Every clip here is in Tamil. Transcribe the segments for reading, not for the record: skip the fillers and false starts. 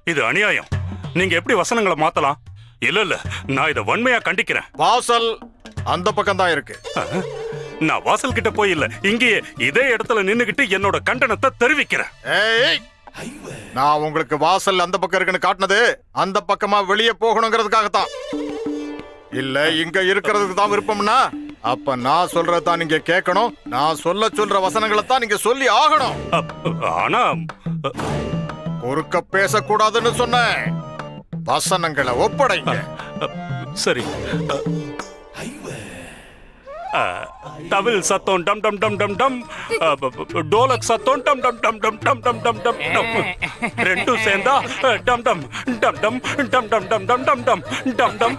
இது அநியாயம். நீங்க எப்படி வசனங்களை மாத்தலாம்? இல்ல நான் இதை வன்மையா கண்டிக்கிறேன். வாசல் அந்த பக்கம் தான் இருக்கு. நான் வாசல் கிட்ட போய் இல்ல, இங்கேயே இதே இடத்துல நின்னுகிட்டு என்னோட கண்டனத்தை தெரிவிக்கிறேன். நான் உங்களுக்கு வாசல் அந்த பக்கம் இருக்குன்னு காட்டினது அந்த பக்கமா வெளியே போகணுங்கிறதுக்காகத்தான். இல்ல இங்க இருக்கிறதுக்கு தான் விருப்பம்னா அப்ப நான் சொல்றதான் நீங்க கேட்கணும். நான் சொல்ற வசனங்களை தான் நீங்க சொல்லி ஆகணும். ஆனா குறுக்க பேசக்கூடாதுன்னு சொன்னேன். வசனங்களை ஒப்படைங்க. சரி. தவில் சத்தம் டம் டம் டம் டம் டம், டோலக் சத்தம் டம் டம் டம் டம் டம் டம் டம் டம் டம், ரெண்டும் சேர்ந்தா டம் டம் டம் டம் டம் டம் டம் டம் டம் டம் டம் டம்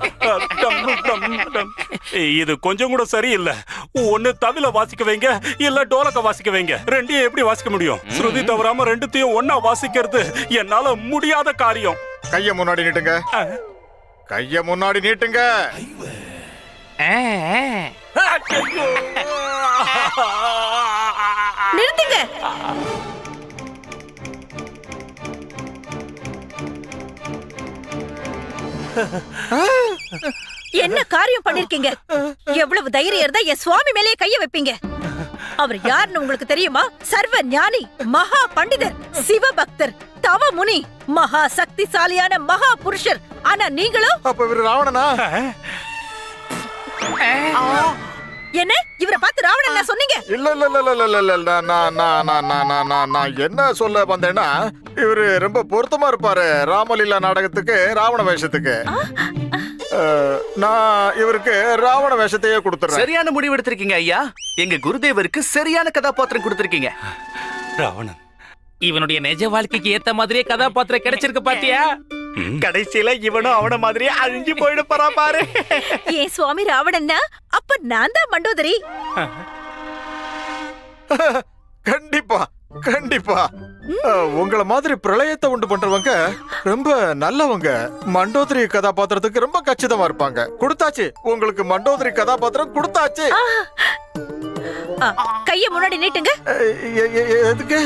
டம் டம் டம். இது கொஞ்சம் கூட சரியில்லை. ஒன்னு தவில வாசிக்க வைங்க, இல்ல டோலக்க வாசிக்க வைங்க. ரெண்டையும் எப்படி வாசிக்க முடியும்? ஸ்ருதி தவறாம ரெண்டுத்தையும் ஒன்னா வாசிக்கிறது என்னால முடியாத காரியம். கைய முன்னாடி நீட்டுங்க. கைய முன்னாடி நீட்டுங்க. நிறுத்துங்க. என்ன காரியம் பண்ணிருக்கீங்க? எவ்வளவு தைரியம் இருந்தா என் சுவாமி மேலேயே கைய வைப்பீங்க? அவர் யாருன்னு உங்களுக்கு தெரியுமா? சர்வ ஞானி, மகா பண்டிதர், சிவபக்தர், தவ முனி, மகா சக்திசாலியான மகா புருஷர். ஆனா நீங்களும் அப்ப இவரு ராவணனா? என்ன இவரை பார்த்து ராவணன் சொன்னீங்க? இல்ல இல்ல இல்ல இல்ல இல்ல இல்ல, நான் என்ன சொல்ல வந்தேன்னா, இவரு ரொம்ப பொருத்தமா இருப்பாரு ராமலீலா நாடகத்துக்கு, ராவண வேஷத்துக்கு. நான் இவருக்கு ராவண வேஷத்தையே கொடுத்துறேன். சரியான முடிவு எடுத்திருக்கீங்க ஐயா. எங்க குருதேவருக்கு சரியான கதாபாத்திரம் கொடுத்திருக்கீங்க. ராவணன் இவனுடைய நிஜ வாழ்க்கைக்கு ஏத்த மாதிரியே கதாபாத்திரம் கிடைச்சிருக்கு பாத்தியா? கடைசியில இவனும் அவன மாதிரியே அழிஞ்சு போயிட போறா பாரு. ஏன் சுவாமி ராவணன்னா அப்ப நான் தான் மண்டோதரி. கண்டிப்பா கண்டிப்பா. உங்களை மாதிரி பிரளயத்தை உண்டு பண்றவங்க ரொம்ப நல்லவங்க. மண்டோதரி கதாபாத்திரத்துக்கு ரொம்ப கச்சிதமா இருப்பாங்க. கொடுத்தாச்சு, உங்களுக்கு மண்டோதரி கதாபாத்திரம் கொடுத்தாச்சு. கைய முன்னாடி நீட்டுங்க. எதுக்கு?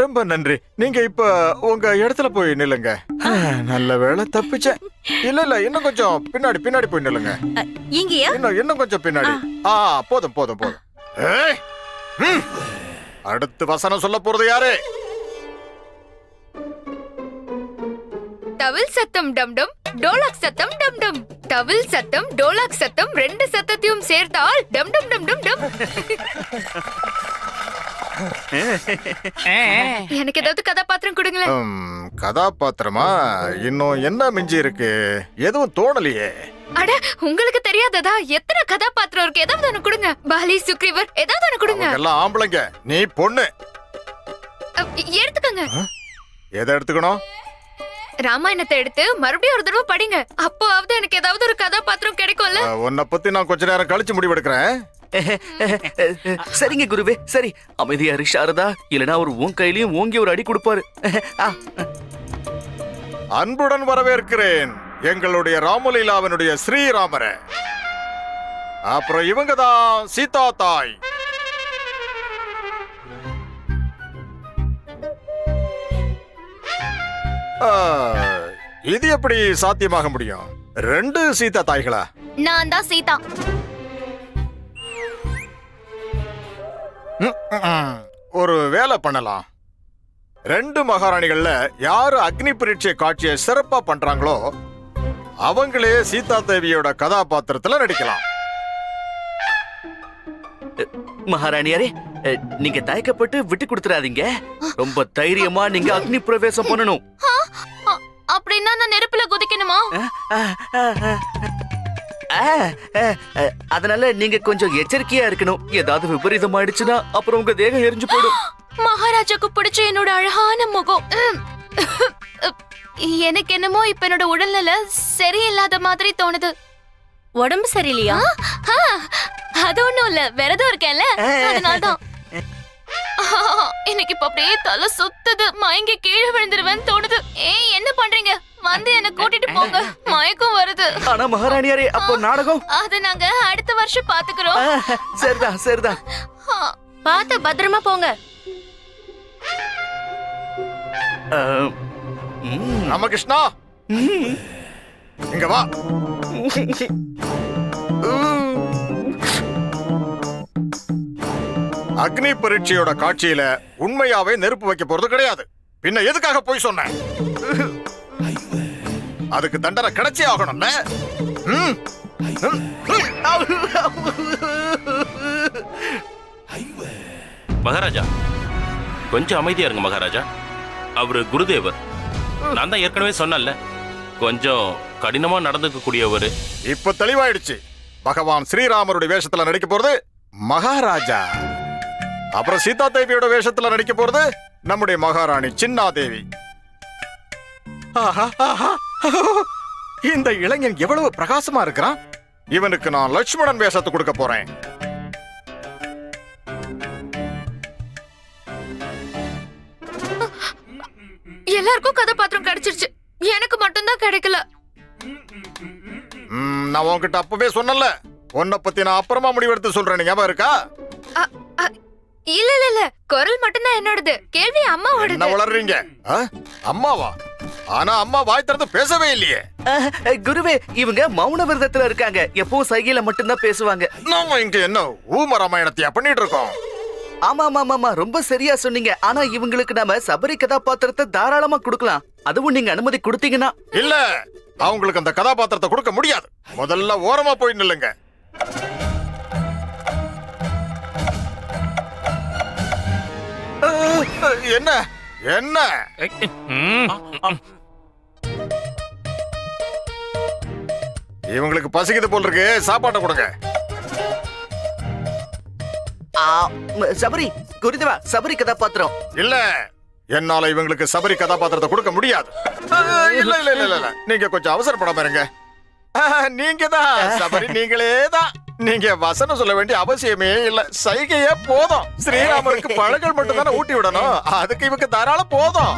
ரொம்ப நன்றி. நீங்க இப்ப உங்க இடத்துல போய் நில்லுங்க. நல்ல வேளை தப்பிச்சேன். இல்ல இல்ல, இன்னும் கொஞ்சம் பின்னாடி பின்னாடி போய் நில்லுங்க. இங்கயா? இன்னும் கொஞ்சம் பின்னாடி. போதும் போதும் போதும். அடுத்து வசனம் சொல்ல போறது யாரு? தவில் சத்தம் டம் டம், டோலக் சத்தம் டம் டம். தவில் சத்தம், டோலக் சத்தம் ரெண்டு சத்தத்தையும் சேர்த்தால் டம் டம் டம் டம் டம். எனக்கு ஏதாவது கதாபாத்திரம் கொடுங்களேன். கதாபாத்திரமா? இன்னும் என்ன மிஞ்சி இருக்கு? எதுவும் தோணலையே. அட, உங்களுக்கு தெரியாததா? எத்தனை கதாபாத்திரம் இருக்கு? ஏதாவது ஒண்ணு கொடுங்க. பாலி, சுக்ரீவர், ஏதாவது ஒண்ணு கொடுங்க. எல்லாம் ஆம்பளைங்க, நீ பொண்ணு. எடுத்துக்கங்க. எதை எடுத்துக்கணும்? ராமாயணத்தை எடுத்து மறுபடியும் ஒரு தடவை படிங்க. அப்போவாவது எனக்கு ஏதாவது ஒரு கதாபாத்திரம் கிடைக்கும்ல. உன்னை பத்தி நான் கொஞ்ச நேரம் கழிச்சு முடிவெடுக்கிறேன். சரிங்க குருவே, சரி. அமைதியா இரு சாரதா, இல்லனா அவர் உன் கையிலயும் ஓங்கி ஒரு அடி கொடுப்பாரு. அன்புடன் வரவேற்கிறேன் எங்களுடைய ராமலீலாவினுடைய ஸ்ரீராமரை. அப்புறம் இவங்க தான் சீதா தாய். இது எப்படி சாத்தியமாக முடியும்? ரெண்டு சீதா தாய்களா? நான் தான் சீதா. ஒரு வேலை பண்ணலாம். ரெண்டு மகாராணிகள்ல யாரு அக்னி பரீட்சை காட்சியை சிறப்பா பண்றாங்களோ அவங்களே சீதா தேவியோட கதாபாத்திரத்துல நடிக்கலாம். மகாராணியாரே, நீங்க தயக்கப்பட்டு விட்டு கொடுத்துறாதீங்க. ரொம்ப தைரியமா நீங்க அக்னி பிரவேசம் பண்ணணும். அப்படின்னா நான் நெருப்புல குதிக்கணுமா? அதனால நீங்க கொஞ்சம் எச்சரிக்கையா இருக்கணும். ஏதாவது விபரீதம் ஆயிடுச்சுன்னா அப்புறம் உங்க தேகம் எரிஞ்சு போயிடும். மகாராஜாக்கு பிடிச்ச என்னோட அழகான முகம். எனக்கு என்னமோ இப்ப என்னோட உடல்நிலை சரியில்லாத மாதிரி தோணுது. உடம்பு சரியில்லையா? அது ஒண்ணும் இல்ல, விரதம் இருக்கேன்ல, அதனால்தான். எனக்கு இப்ப அப்படியே தலை சுத்துது, மயங்கி கீழே விழுந்துருவேன்னு தோணுது. ஏய் என்ன பண்றீங்க? வந்து என்ன கூட்டிட்டு போங்க, மயக்கம் வருது. ஆனா மகாராணியாரே, அப்போ நாடகம் அது நாங்க அடுத்த வருஷம் பாத்துக்கிறோம். சரிதான் சரிதான். பார்த்து பத்திரமா போங்க. ராமகிருஷ்ணா, இங்க வா. அக்னி பரீட்சையோட காட்சியில உண்மையாவே நெருப்பு வைக்க போறது கிடையாது. பின்ன எதுக்காக போய் சொன்ன? அதுக்கு தண்டனை கிடைச்சே ஆகணும்ல. மகாராஜா, கொஞ்சம் அமைதியா இருங்க மகாராஜா. அவரு குருதேவர். நான் தான் ஏற்கனவே சொன்னல, கொஞ்சம் கடினமா நடந்துக்க கூடியவர். இப்ப தெளிவாயிடுச்சு. பகவான் ஸ்ரீராமருடைய வேஷத்துல நடிக்க போறது மகாராஜா. அப்புறம் சீதா தேவியோட வேஷத்துல நடிக்க போறது நம்முடைய மகாராணி சின்னாதேவி. இந்த இளைஞன் எவ்வளவு பிரகாசமா இருக்கிறான். இவனுக்கு நான் லட்சுமணன் வேஷத்தை கொடுக்க போறேன். எல்லாருக்கும் கதாபாத்திரம் கிடைச்சிருச்சு, எனக்கு மட்டும்தான் கிடைக்கல. நான் உன்கிட்ட அப்பவே சொன்னல, உன்னை பத்தி நான் அப்புறமா முடிவெடுத்து சொல்றேன். ஞாபகம் இருக்கா? இல்ல இல்ல இல்ல, குரல் மட்டும்தான் என்னோடது, கேள்வி அம்மாவோடது. என்ன வளர்றீங்க? அம்மாவா? ஆனா அம்மா வாய் திறந்து பேசவே இல்லையே. குருவே, இவங்க மௌன விரதத்துல இருக்காங்க. எப்பவும் சைகையில மட்டும்தான் பேசுவாங்க. நாம இங்க என்ன ஊம ராமாயணத்தையா பண்ணிட்டு இருக்கோம்? ஆமா ஆமா ஆமா, ரொம்ப சரியா சொன்னீங்க. ஆனா இவங்களுக்கு நாம சபரி கதாபாத்திரத்தை தாராளமா கொடுக்கலாம். அதுவும் நீங்க அனுமதி கொடுத்தீங்கன்னா. இல்ல, அவங்களுக்கு அந்த கதாபாத்திரத்தை கொடுக்க முடியாது. முதல்ல ஓரமா போய் நில்லுங்க. என்ன என்ன? இவங்களுக்கு பசிக்குது போல் இருக்கு, சாப்பாட்டை கொடுங்க. சபரி குருதேவா, சபரி கதாபாத்திரம் இல்ல, என்னால இவங்களுக்கு சபரி கதாபாத்திரத்தை கொடுக்க முடியாது. இல்ல இல்ல இல்ல இல்ல, நீங்க கொஞ்சம் அவசரப்படாம இருங்க. நீங்க தான் சபரி, நீங்களே தான். நீங்க வசனம் சொல்ல வேண்டிய அவசியமே இல்ல, சைகையே போதும். ஸ்ரீராமருக்கு பழங்கள் மட்டும் தானே ஊட்டி விடணும், அதுக்கு இவங்க தாராளம் போதும்.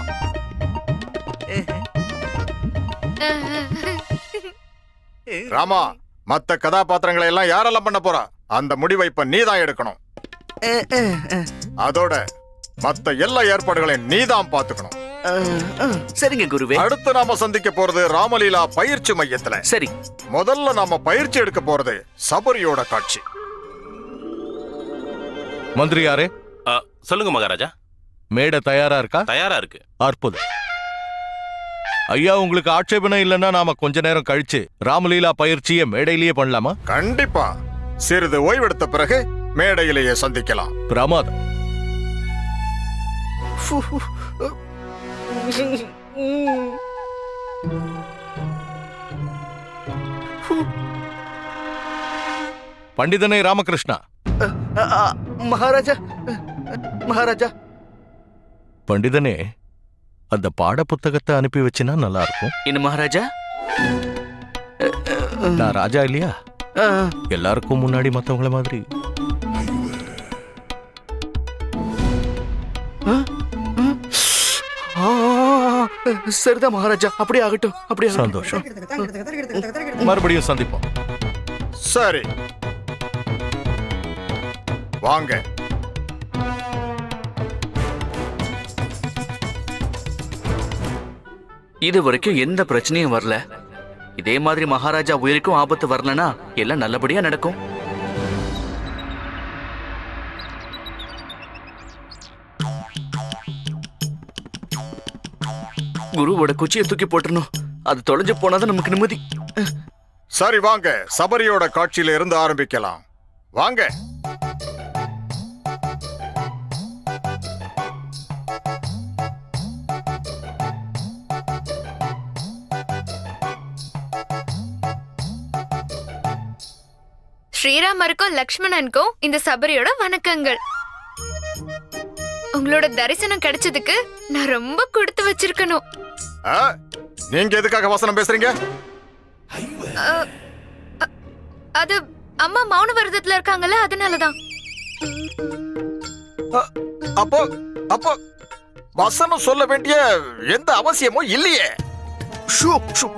ராமா, மத்த கதாபாத்திரங்களை எல்லாம் யாரெல்லாம் பண்ண போறா? அந்த முடிவை இப்ப நீதான் எடுக்கணும். அதோட மத்த எல்லா ஏற்பாடுகளையும் நீதான் பாத்துக்கணும். சரிங்க குருவே. அடுத்து நாம சந்திக்க போறது ராமலீலா பயிற்சி மையத்துல. சரி, முதல்ல நாம பயிற்சி எடுக்க போறது சபரியோட காட்சி. மந்திரியாரே, சொல்லுங்க மகாராஜா. மேடை தயாரா இருக்கா? தயாரா இருக்கு. அற்புதம். ஐயா, உங்களுக்கு ஆட்சேபனை இல்லைன்னா நாம கொஞ்ச நேரம் கழிச்சு ராமலீலா பயிற்சியை மேடையிலேயே பண்ணலாமா? கண்டிப்பா. சிறிது ஓய்வெடுத்த பிறகு மேடையிலேயே சந்திக்கலாம். பிரமாதம். பண்டிதனே ராமகிருஷ்ணா. மகாராஜா மகாராஜா. பண்டிதனே, அந்த பாட புத்தகத்தை அனுப்பி வச்சினா நல்லா இருக்கும். என்ன மகாராஜா? நான் ராஜா இல்லையா? எல்லாருக்கும் முன்னாடி மத்தவங்கள மாதிரி. சரிதான் மகாராஜா, அப்படியே ஆகட்டும். அப்படியே சந்தோஷம். மறுபடியும் சந்திப்போம். சரி, வாங்க. இது வரைக்கும் எந்த பிரச்சனையும் வரல. இதே மாதிரி மகாராஜா உயிருக்கும் ஆபத்து வரலனா எல்லாம் நல்லபடியா நடக்கும். குருவோட குச்சியை தூக்கி போட்டுறணும். அது தொலைஞ்சு போனாதான் நமக்கு நிம்மதி. சரி வாங்க, சபரியோட காட்சியில இருந்து ஆரம்பிக்கலாம். வாங்க. ஸ்ரீராமருக்கும் லக்ஷ்மணனுக்கும் இந்த சபரியோட வணக்கங்கள். உங்களோட தரிசனம் கிடைச்சதுக்கு நான் ரொம்ப கொடுத்து வச்சிருக்கணும். நீங்க எதுக்காக வசனம் பேசுறீங்க? அது அம்மா மௌன விரதத்துல இருக்காங்கல்ல, அதனாலதான். அப்போ அப்போ வசனம் சொல்ல வேண்டிய எந்த அவசியமும் இல்லையே. Shoe, shoe.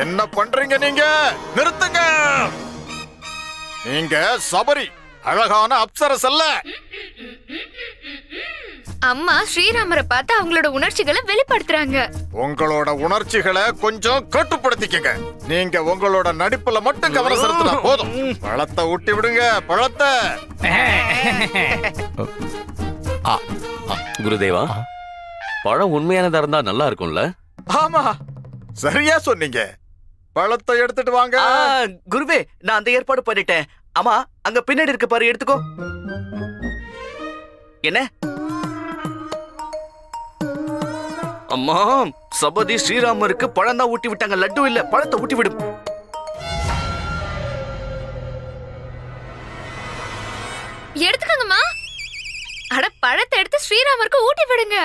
என்ன பண்றீங்க நீங்க? நிறுத்துங்க. நீங்க சபரி, அழகான அப்சரஸ் அல்ல. அம்மா ஸ்ரீராமரை பார்த்து அவங்களோட உணர்ச்சிகளை வெளிப்படுத்துறாங்க. உங்களோட உணர்ச்சிகளை கொஞ்சம் கட்டுப்படுத்திக்கங்க. நீங்க உங்களோட நடிப்புல மட்டும் கவனம் செலுத்தினா போதும். பழத்தை ஊட்டி விடுங்க, பழத்தை. குருதேவா, பழம் உண்மையானதா இருந்தா நல்லா இருக்கும்ல? ஆமா, சரியா சொன்னீங்க. பழத்தை எடுத்துட்டு வாங்க. குருவே, நான் அந்த ஏற்பாடு பண்ணிட்டேன். ஆமா, அங்க பின்னாடி இருக்கு பாரு, எடுத்துக்கோ. என்ன அம்மா, சபதி ஸ்ரீராமருக்கு பழம் தான் ஊட்டி விட்டாங்க, லட்டு இல்ல. பழத்தை ஊட்டி விடும். எடுத்துக்கோங்கம்மா. அட, பழத்தை எடுத்து ஸ்ரீராமருக்கு ஊட்டி விடுங்க.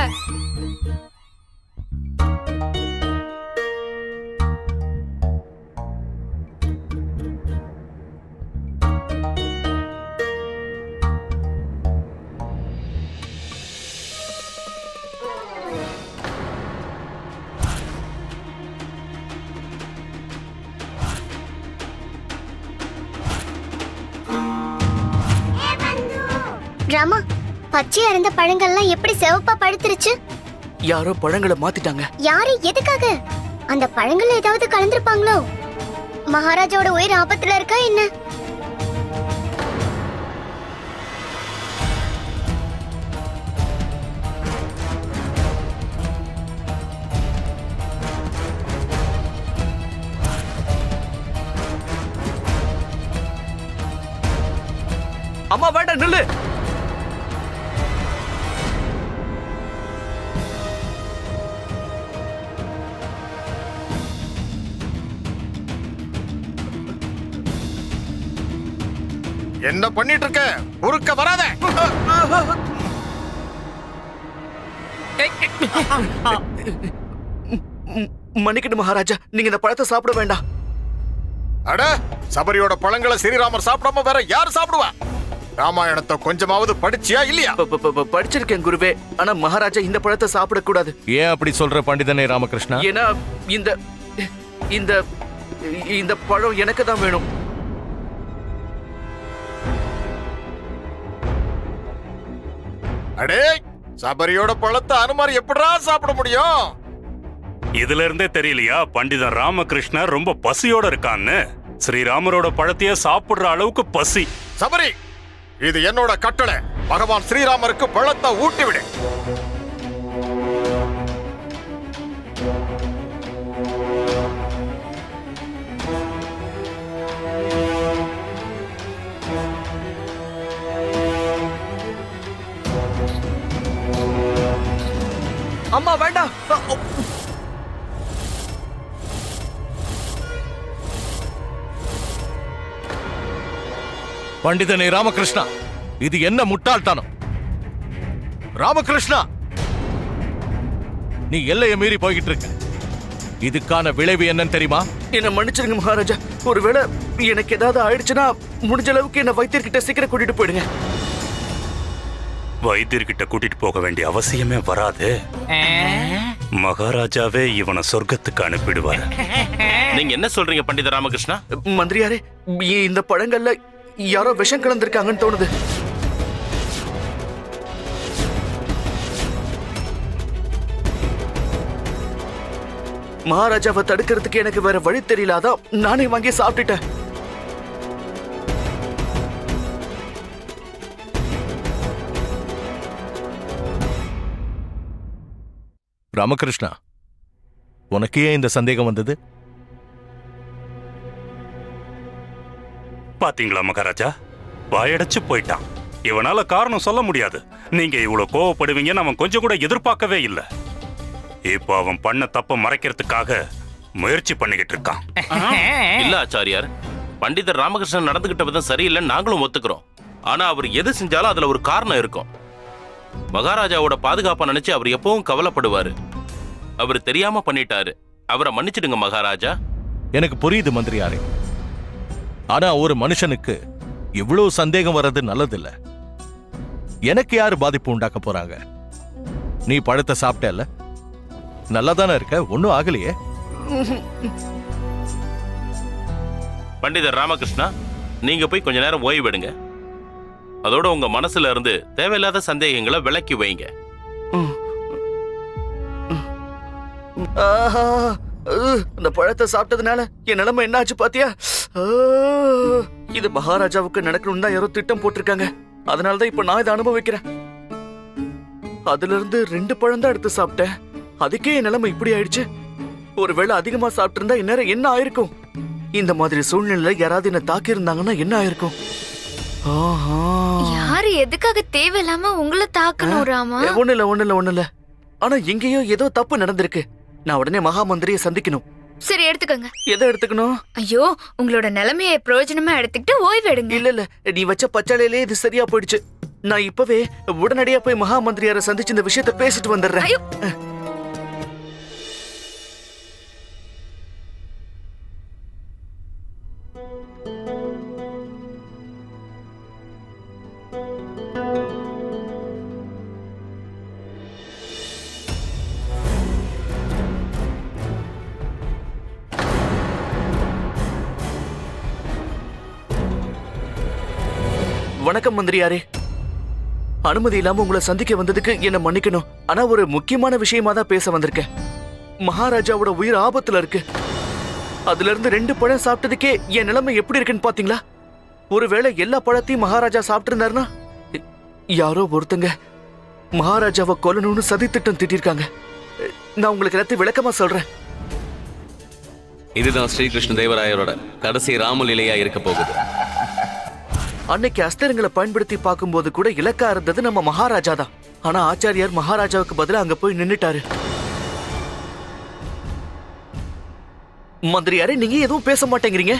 ராமா, பச்சையா இருந்த பழங்கள்லாம் எப்படி சிவப்பா படுத்துருச்சு? யாரோ பழங்களை மாத்திட்டாங்க. யாரு? எதுக்காக? அந்த பழங்கள் ஏதாவது கலந்திருப்பாங்களோ? மகாராஜாவோட உயிர் ஆபத்துல இருக்கா என்ன? அம்மா வேண்டாம், நில்லு. என்ன பண்ணிட்டு இருக்க? குறுக்க வராத. மன்னிக்கணும் மகாராஜா, நீங்க இந்த பழத்தை சாப்பிட வேண்டாம். அட, சபரியோட பழங்களை ஸ்ரீராமர் சாப்பிடாம வேற யார் சாப்பிடுவா? ராமாயணத்தை கொஞ்சமாவது படிச்சியா இல்லையா? படிச்சிருக்கேன் குருவே, ஆனா மகாராஜா இந்த பழத்தை சாப்பிடக்கூடாது. ஏன் அப்படி சொல்ற பண்டிதனே ராமகிருஷ்ணா? ஏன்னா இந்த இந்த இந்த பழம் எனக்கு தான் வேணும். அடே, சபரியோட பழத்தை அனுமார் எப்படிடா சாப்பிட முடியும்? இதுல இருந்தே தெரியலையா பண்டிதன் ராமகிருஷ்ணர் ரொம்ப பசியோட இருக்கான்னு? ஸ்ரீராமரோட பழத்தையே சாப்பிடுற அளவுக்கு பசி. சபரி, இது என்னோட கட்டளை. பகவான் ஸ்ரீராமருக்கு பழத்தை ஊட்டி விடு. அம்மா வேண்டாம். பண்டிதனே ராமகிருஷ்ணா, இது என்ன முட்டாள்தனம்? ராமகிருஷ்ணா, நீ எல்லையை மீறி போய்கிட்டு இருக்க. இதுக்கான விளைவு என்னன்னு தெரியுமா? என்ன மன்னிச்சிருங்க மகாராஜா. ஒருவேளை எனக்கு ஏதாவது ஆயிடுச்சுன்னா முடிஞ்ச அளவுக்கு என்ன வைத்தியர்கிட்ட சீக்கிரம் கூட்டிட்டு போயிடுங்க. வைத்தியர்கிட்ட கூட்டிட்டு போக வேண்டிய அவசியமே வராது. மகாராஜாவே இவனை சொர்க்கத்துக்கு அனுப்பிடுவார். நீங்க என்ன சொல்றீங்க பண்டித ராமகிருஷ்ணா? மந்திரியாரே, இந்த பழங்கள்ல யாரோ விஷம் கலந்திருக்காங்கன்னு தோணுது. மகாராஜாவை தடுக்கிறதுக்கு எனக்கு வேற வழி தெரியலாதான் நானே வாங்கி சாப்பிட்டுட்டேன். ராமகிருஷ்ணா, உனக்கு ஏன் இந்த சந்தேகம் வந்தது? பாத்தீங்களா மகாராஜா, வாயடைச்சு போயிட்டான். இவனால காரணம் சொல்ல முடியாது. நீங்க இவ்வளவு கோவப்படுவீங்கன்னு அவன் கொஞ்சம் கூட எதிர்பார்க்கவே இல்லை. இப்போ அவன் பண்ண தப்ப மறைக்கிறதுக்காக முயற்சி பண்ணிக்கிட்டு இருக்கான். இல்ல ஆச்சாரியார், பண்டிதர் ராமகிருஷ்ணன் நடந்துகிட்ட விதம் சரியில்லைன்னு நாங்களும் ஒத்துக்கிறோம். ஆனா அவர் எது செஞ்சாலும் அதுல ஒரு காரணம் இருக்கும். மகாராஜாவோட பாதுகாப்பை நினைச்சு அவர் எப்பவும் கவலைப்படுவாரு. அவர் தெரியாம பண்ணிட்டாரு. அவரை மன்னிச்சிடுங்க மகாராஜா. எனக்கு புரியுது மந்திரியாரே. ஆனா ஒரு மனுஷனுக்கு இவ்வளவு சந்தேகம் வர்றது நல்லதில்ல. எனக்கு யாரு பாதிப்பு உண்டாக்க போறாங்க? நீ பழத்தை சாப்பிட்டல, நல்லா தானே இருக்க, ஒன்னும் ஆகலையே. பண்டிதர் ராமகிருஷ்ணா, நீங்க போய் கொஞ்ச நேரம் ஓய்வெடுங்க. அதோட உங்க மனசுல இருந்து தேவையில்லாத சந்தேகங்களை விலக்கி வைங்க. அந்த பழத்தை சாப்பிட்டதுனால என் நிலைமை என்ன ஆச்சு பாத்தியா? இது மகாராஜாவுக்கு நடக்கணும் தான் யாரோ திட்டம் போட்டிருக்காங்க. அதனாலதான் இப்ப நான் இதை அனுபவிக்கிறேன். அதுல இருந்து 2 பழம் தான் எடுத்து சாப்பிட்டேன். அதுக்கே என் நிலைமை இப்படி ஆயிடுச்சு. ஒருவேளை அதிகமா சாப்பிட்டு இருந்தா இந்நேரம் என்ன ஆயிருக்கும்? இந்த மாதிரி சூழ்நிலையில யாராவது என்ன தாக்கி இருந்தாங்கன்னா என்ன ஆயிருக்கும்? யாரு எதுக்காக தேவையில்லாம உங்களை தாக்கணும் ராமா? ஒண்ணு இல்ல. ஆனா எங்கேயோ ஏதோ தப்பு நடந்திருக்கு. நான் உடனே மகா மந்திரியை சந்திக்கணும். சரி, எடுத்துக்கங்க. எதை எடுத்துக்கணும்? ஐயோ, உங்களோட நிலைமையை பிரயோஜனமா எடுத்துக்கிட்டு ஓய்வு எடுங்க. இல்ல, நீ வச்ச பச்சாலையிலே இது சரியா போயிடுச்சு. நான் இப்பவே உடனடியா போய் மகா மந்திரியாரை சந்திச்சு இந்த விஷயத்தை பேசிட்டு வந்துடுறேன். வணக்கம் மந்திரியாரே. அனுமதி இல்லாம உங்களை சந்திக்க வந்ததுக்கு என்ன மன்னிக்கணும். ஆனா ஒரு முக்கியமான விஷயமா தான் பேச வந்திருக்கேன். மகாராஜாவோட உயிர் ஆபத்துல இருக்கு. அதுல இருந்து 2 பழம் சாப்பிட்டதுக்கே என் நிலைமை எப்படி இருக்குன்னு பாத்தீங்களா? ஒருவேளை எல்லா பழத்தையும் மகாராஜா சாப்பிட்டு இருந்தாருன்னா, யாரோ ஒருத்தங்க மகாராஜாவை கொல்லணும்னு சதி திட்டம் திட்டிருக்காங்க. நான் உங்களுக்கு எல்லாத்தையும் விளக்கமா சொல்றேன். இதுதான் ஸ்ரீகிருஷ்ண தேவராயரோட கடைசி ராமலீலையா இருக்க போகுது. அன்னைக்கு அஸ்திரங்களை பயன்படுத்தி பார்க்கும்போது கூட இலக்கா இருந்தது நம்ம மகாராஜா தான். ஆனா ஆச்சாரியார் மகாராஜாவுக்கு பதிலா அங்க போய் நின்னுட்டாரு. மந்திரியாரே, நீங்க எதுவும் பேச மாட்டேங்கிறீங்க?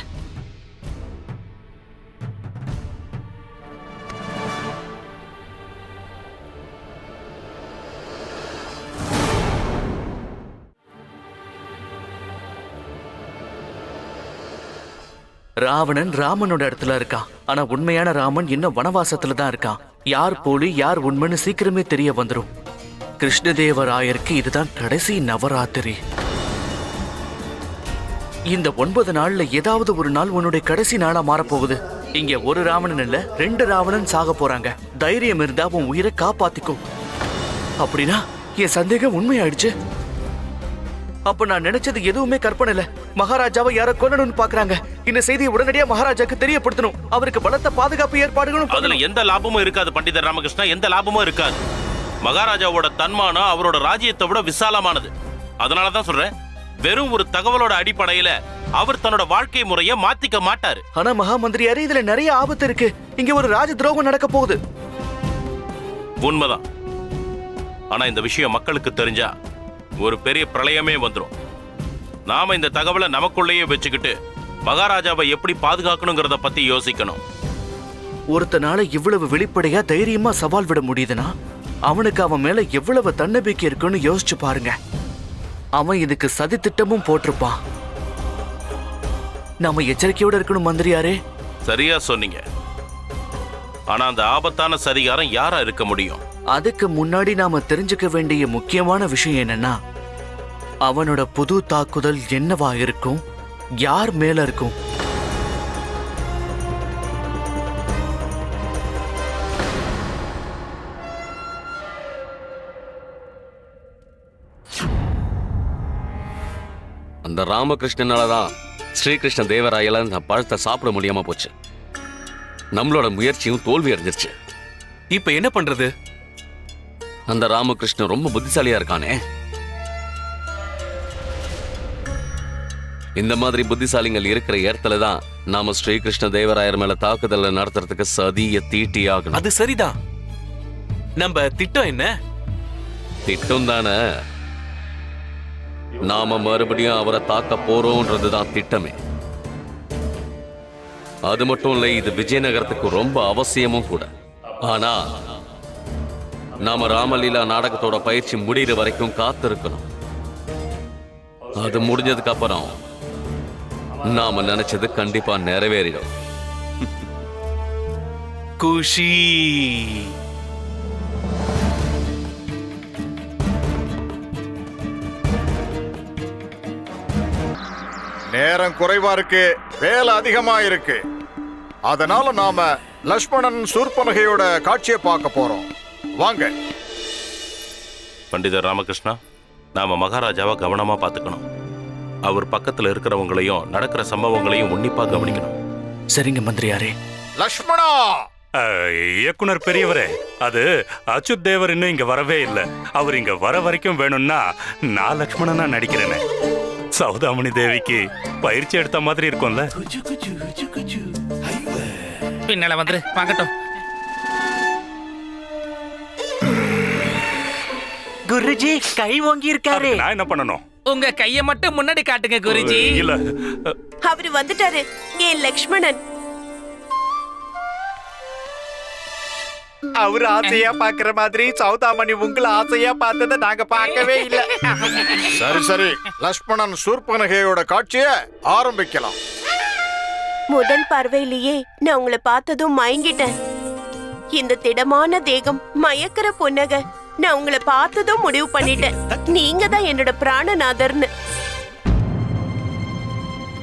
ராவணன் ராமனோட இடத்துல இருக்கான். ஆனா உண்மையான ராமன் இன்னும் வனவாசத்துல தான் இருக்கான். யார் போலி யார் உண்மைன்னு சீக்கிரமே தெரிய வந்துரும். கிருஷ்ணதேவராயருக்கு இதுதான் கடைசி நவராத்திரி. இந்த 9 நாள்ல ஏதாவது ஒரு நாள் உன்னுடைய கடைசி நாளா மாறப்போகுது. இங்க ஒரு ராவணன் இல்ல, 2 ராவணன் சாக போறாங்க. தைரியம் இருந்தா உன் உயிரை காப்பாத்திக்கும். அப்படின்னா என் சந்தேகம் உண்மையாயிடுச்சு. அப்ப நான் நினைச்சது எதுவுமே கற்பனை இல்ல. மகாராஜாவை யார கொல்லணும்னு பாக்குறாங்க. இந்த செய்தியை உடனடியா மகாராஜாக்கு தெரியப்படுத்தணும். அவருக்கு பலத்த பாதுகாப்பு ஏற்பாடுகளும். அதுல எந்த லாபமும் இருக்காது பண்டிதர் ராமகிருஷ்ணா, எந்த லாபமும் இருக்காது. மகாராஜாவோட தன்மானம் அவரோட ராஜ்யத்தை விட விசாலமானது. அதனாலதான் சொல்றேன், வெறும் ஒரு தகவலோட அடிப்படையில அவர் தன்னோட வாழ்க்கை முறையை மாத்திக்க மாட்டாரு. ஆனா மகா மந்திரியாரே, இதுல நிறைய ஆபத்து இருக்கு. இங்க ஒரு ராஜ துரோகம் நடக்க போகுது. உண்மைதான். ஆனா இந்த விஷயம் மக்களுக்கு தெரிஞ்சா ஒரு பெரிய பிரளயமே வந்துடும். நாம இந்த தகவலை நமக்குள்ளேயே வச்சுக்கிட்டு மகாராஜாவை எப்படி பாதுகாக்கணுங்கிறத பத்தி யோசிக்கணும். ஒருத்தனால இவ்வளவு வெளிப்படையா தைரியமா சவால் விட முடியுதுன்னா அவனுக்கு அவன் மேல எவ்வளவு தன்னம்பிக்கை இருக்குன்னு யோசிச்சு பாருங்க. அவன் இதுக்கு சதி திட்டமும் போட்டிருப்பான். நாம எச்சரிக்கையோட இருக்கணும் மந்திரியாரே. சரியா சொன்னீங்க. ஆனா அந்த ஆபத்தான சதிகாரம் யாரா இருக்க முடியும்? அதுக்கு முன்னாடி நாம தெரிஞ்சுக்க வேண்டிய முக்கியமான விஷயம் என்னன்னா, அவனோட புது தாக்குதல் என்னவா இருக்கும், யார் மேல இருக்கும். அந்த ராமகிருஷ்ணனாலதான் ஸ்ரீகிருஷ்ண தேவராயல அந்த பழத்தை சாப்பிட முடியாம போச்சு. நம்மளோட முயற்சியும் தோல்வி அடைஞ்சிருச்சு. இப்ப என்ன பண்றது? அந்த ராமகிருஷ்ணன் ரொம்ப புத்திசாலியா இருக்கானே. இந்த மாதிரி புத்திசாலிகள் இருக்கிற இடத்துலதான் நாம ஸ்ரீகிருஷ்ண தேவராயர் மேல தாக்குதல நடத்துறதுக்கு சதிய தீட்டி ஆகணும். அது சரிதான். நம்ம திட்டம் என்ன? திட்டம் தானே. நாம மறுபடியும் அவரை தாக்க போறோம்ன்றதுதான் திட்டமே. அது மட்டும் இல்ல, இது விஜயநகரத்துக்கு ரொம்ப அவசியமும் கூட. ஆனா நாம ராமலீலா நாடகத்தோட பயிற்சி முடிகிற வரைக்கும் காத்திருக்கணும். அது முடிஞ்சதுக்கு அப்புறம் நாம நினைச்சது கண்டிப்பா நிறைவேறிடும். குஷி. நேரம் குறைவா இருக்கு, வேலை அதிகமா இருக்கு. அதனால நாம லக்ஷ்மணன் சூர்பனகையோட காட்சியை பார்க்க போறோம். வாங்க. பண்டிதர் ராமகிருஷ்ணா, நாம மகாராஜாவை கவனமா பார்த்துக்கணும். அவர் பக்கத்துல இருக்கிறவங்களையும் நடக்கிற சம்பவங்களையும் உன்னிப்பா கவனிக்கணும். சரிங்க மந்திரியாரே. லக்ஷ்மணா! இயக்குனர் பெரியவரே, அது அச்சுத் தேவர் இன்னும் இங்க வரவே இல்லை. அவர் இங்க வர வரைக்கும் வேணும்னா நான் லக்ஷ்மணனா நடிக்கிறேனே. சௌதாமணி தேவிக்கு பயிற்சி எடுத்த மாதிரி இருக்கும்ல. பின்னால வந்துரு, வாங்கட்டும். குருஜி கை ஓங்கி இருக்காரு. நான் என்ன பண்ணணும்? உங்க கைய மட்டும் முன்னாடி காட்டுங்க குருஜி. இல்ல, அவரு வந்துட்டாரு. ஏன் லக்ஷ்மணன்? அவரு ஆசையா பாக்குற மாதிரி சௌதாமணி உங்களை ஆசையா பார்த்ததை நாங்க பார்க்கவே இல்ல. சரி சரி, லக்ஷ்மணன் சூர்பனகையோட காட்சியை ஆரம்பிக்கலாம். முதல் பார்வையிலேயே நான் உங்களை பார்த்ததும் மயங்கிட்டேன். இந்த திடமான தேகம், மயக்கிற புன்னகை, நான் உங்களை பார்த்ததும் முடிவு பண்ணிட்டேன். நீங்க தான் என்னோட பிராணநாதர்னு.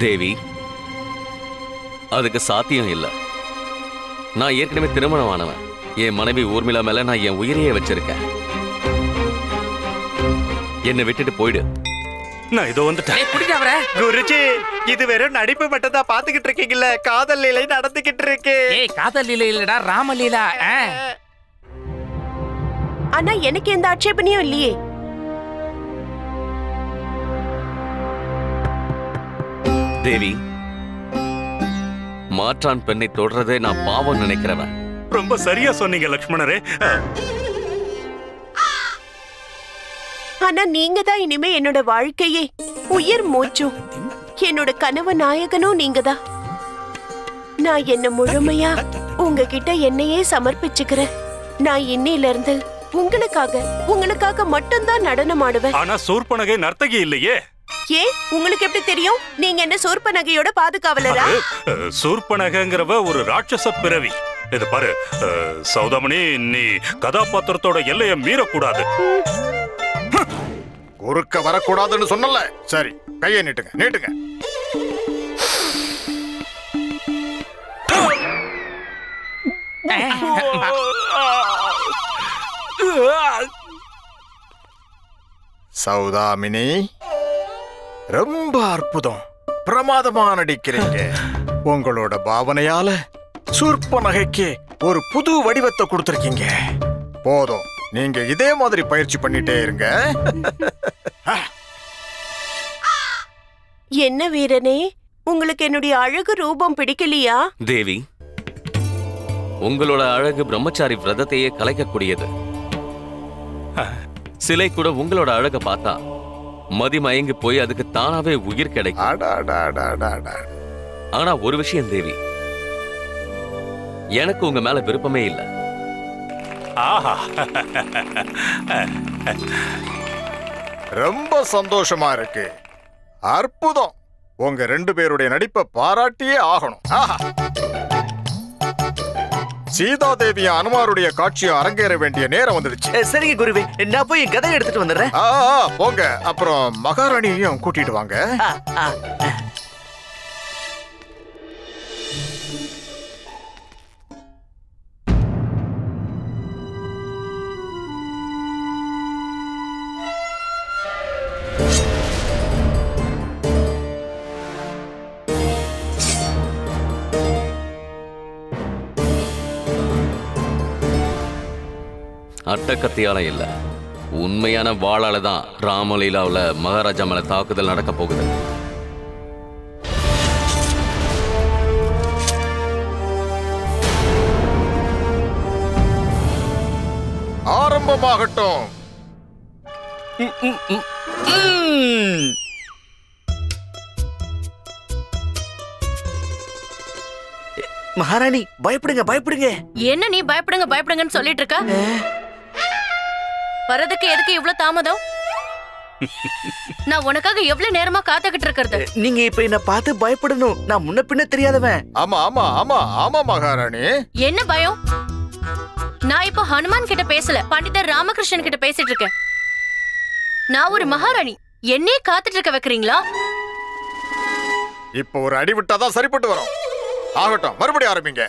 தேவி, அதுக்கு சாத்தியம் இல்ல. நான் ஏற்கனவே திருமணமானவன். என் மனைவி ஊர்மிளா மேல நான் என் உயிரையே வச்சிருக்கேன். என்னை விட்டுட்டு போயிடு. நான் இதோ வந்துட்டேன். குருஜி, இது வெறும் நடிப்பு மட்டும் தான் பாத்துக்கிட்டு இருக்கீங்கல்ல, காதல் லீலை நடந்துகிட்டு இருக்கு. ஏய், காதல் லீலை இல்லடா, ராமலீலா. ஆனா எனக்கு எந்த ஆட்சேபனையும் இல்லையே. தேவி, மாற்றான் பெண்ணை தொடர்றதே நான் பாவம் நினைக்கிறவன். ரொம்ப சரியா சொன்னீங்க லக்ஷ்மணரே. ஆனா நீங்க தான் இனிமே என்னோட வாழ்க்கையே, உயிர் மூச்சும், என்னோட கனவு நாயகனும் நீங்க தான். நான் என்ன முழுமையா உங்ககிட்ட என்னையே சமர்ப்பிச்சுக்கிறேன். நான் இன்னையில இருந்து உங்களுக்காக மட்டும்தான் நடனம் ஆடுவேன். ஆனா சூர்பனகை நர்த்தகி இல்லையே. ஏன் உங்களுக்கு எப்படி தெரியும்? நீங்க என்ன சூர்பனகையோட பாதுகாவலரா? சூர்பனகைங்கிறவ ஒரு ராட்சச பிறவி. இது பாரு சௌதாமணி, நீ கதாபாத்திரத்தோட எல்லையை மீறக்கூடாது. குறுக்க வரக்கூடாதுன்னு சொன்னல. சரி, கையை நீட்டுங்க நீட்டுங்க. சௌதாமினி, ரொம்ப அற்புதம், பிரமாதமா நடிக்கிறீங்க. உங்களோட பாவனையால சூர்பனகைக்கு ஒரு புது வடிவத்தை கொடுத்திருக்கீங்க. போதும், நீங்க இதே மாதிரி பயிற்சி பண்ணிட்டே இருங்க. என்ன வீரனே, உங்களுக்கு என்னுடைய அழகு ரூபம் பிடிக்கலையா? தேவி, உங்களோட அழகு பிரம்மச்சாரி விரதத்தையே கலைக்கக்கூடியது. சிலை கூட உங்களோட அழக பார்த்தா மதிமயங்கி போய் அதுக்கு தானாவே உயிர் கிடைக்கும். ஆனா ஒரு விஷயம் தேவி, எனக்கு உங்க மேல விருப்பமே இல்லை. ஆஹா, ரொம்ப சந்தோஷமா இருக்கு. அற்புதம். உங்க ரெண்டு பேருடைய நடிப்பை பாராட்டியே ஆகணும். ஆஹா, சீதாதேவி அனுமாருடைய காட்சியை அரங்கேற வேண்டிய நேரம் வந்துடுச்சு. சரிங்க குருவே, நான் போய் கதை எடுத்துட்டு வந்துடுறேன். போங்க. அப்புறம் மகாராணியையும் கூட்டிட்டு வாங்க. அட்டக்கத்தியால இல்ல, உண்மையான வாளால தான் ராமலீலாவுல மகாராஜா மேல தாக்குதல் நடக்க போகுது. ஆரம்பமாகட்டும். மகாராணி, பயப்படுங்க பயப்படுங்க. என்ன நீ பயப்படுங்கன்னு சொல்லிட்டு இருக்க? வரதுக்கு எதுக்கு இவ்ளோ தாமதம்? நான் உனக்காக எவ்வளவு நேரமா காத்துக்கிட்டு இருக்கிறது? நீங்க இப்ப என்ன பார்த்து பயப்படணும். நான் முன்ன பின்ன தெரியாதவன். ஆமா ஆமா ஆமா ஆமா மகாராணி. என்ன பயம்? நான் இப்ப ஹனுமான் கிட்ட பேசல, பண்டிதர் ராமகிருஷ்ணன் கிட்ட பேசிட்டு இருக்கேன். நான் ஒரு மகாராணி, என்னே காத்துட்டு இருக்க வைக்கிறீங்களா? இப்ப ஒரு அடி விட்டாதான் சரிப்பட்டு வரும். ஆகட்டும், மறுபடியும் ஆரம்பிங்க.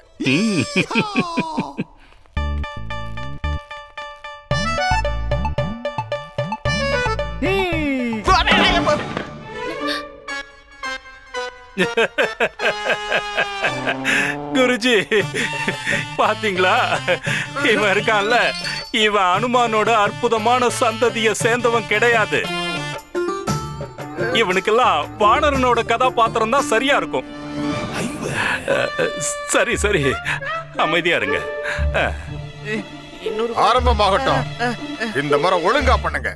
குருஜி பாத்தீங்களா, இவன் இருக்கான்ல, இவன் அனுமானோட அற்புதமான சந்ததிய சேர்ந்தவன் கிடையாது. இவனுக்கெல்லாம் வானரனோட கதாபாத்திரம் தான் சரியா இருக்கும். சரி சரி, அமைதியா இருங்க. ஆரம்பமாகட்டும். இந்த முறை ஒழுங்கா பண்ணுங்க.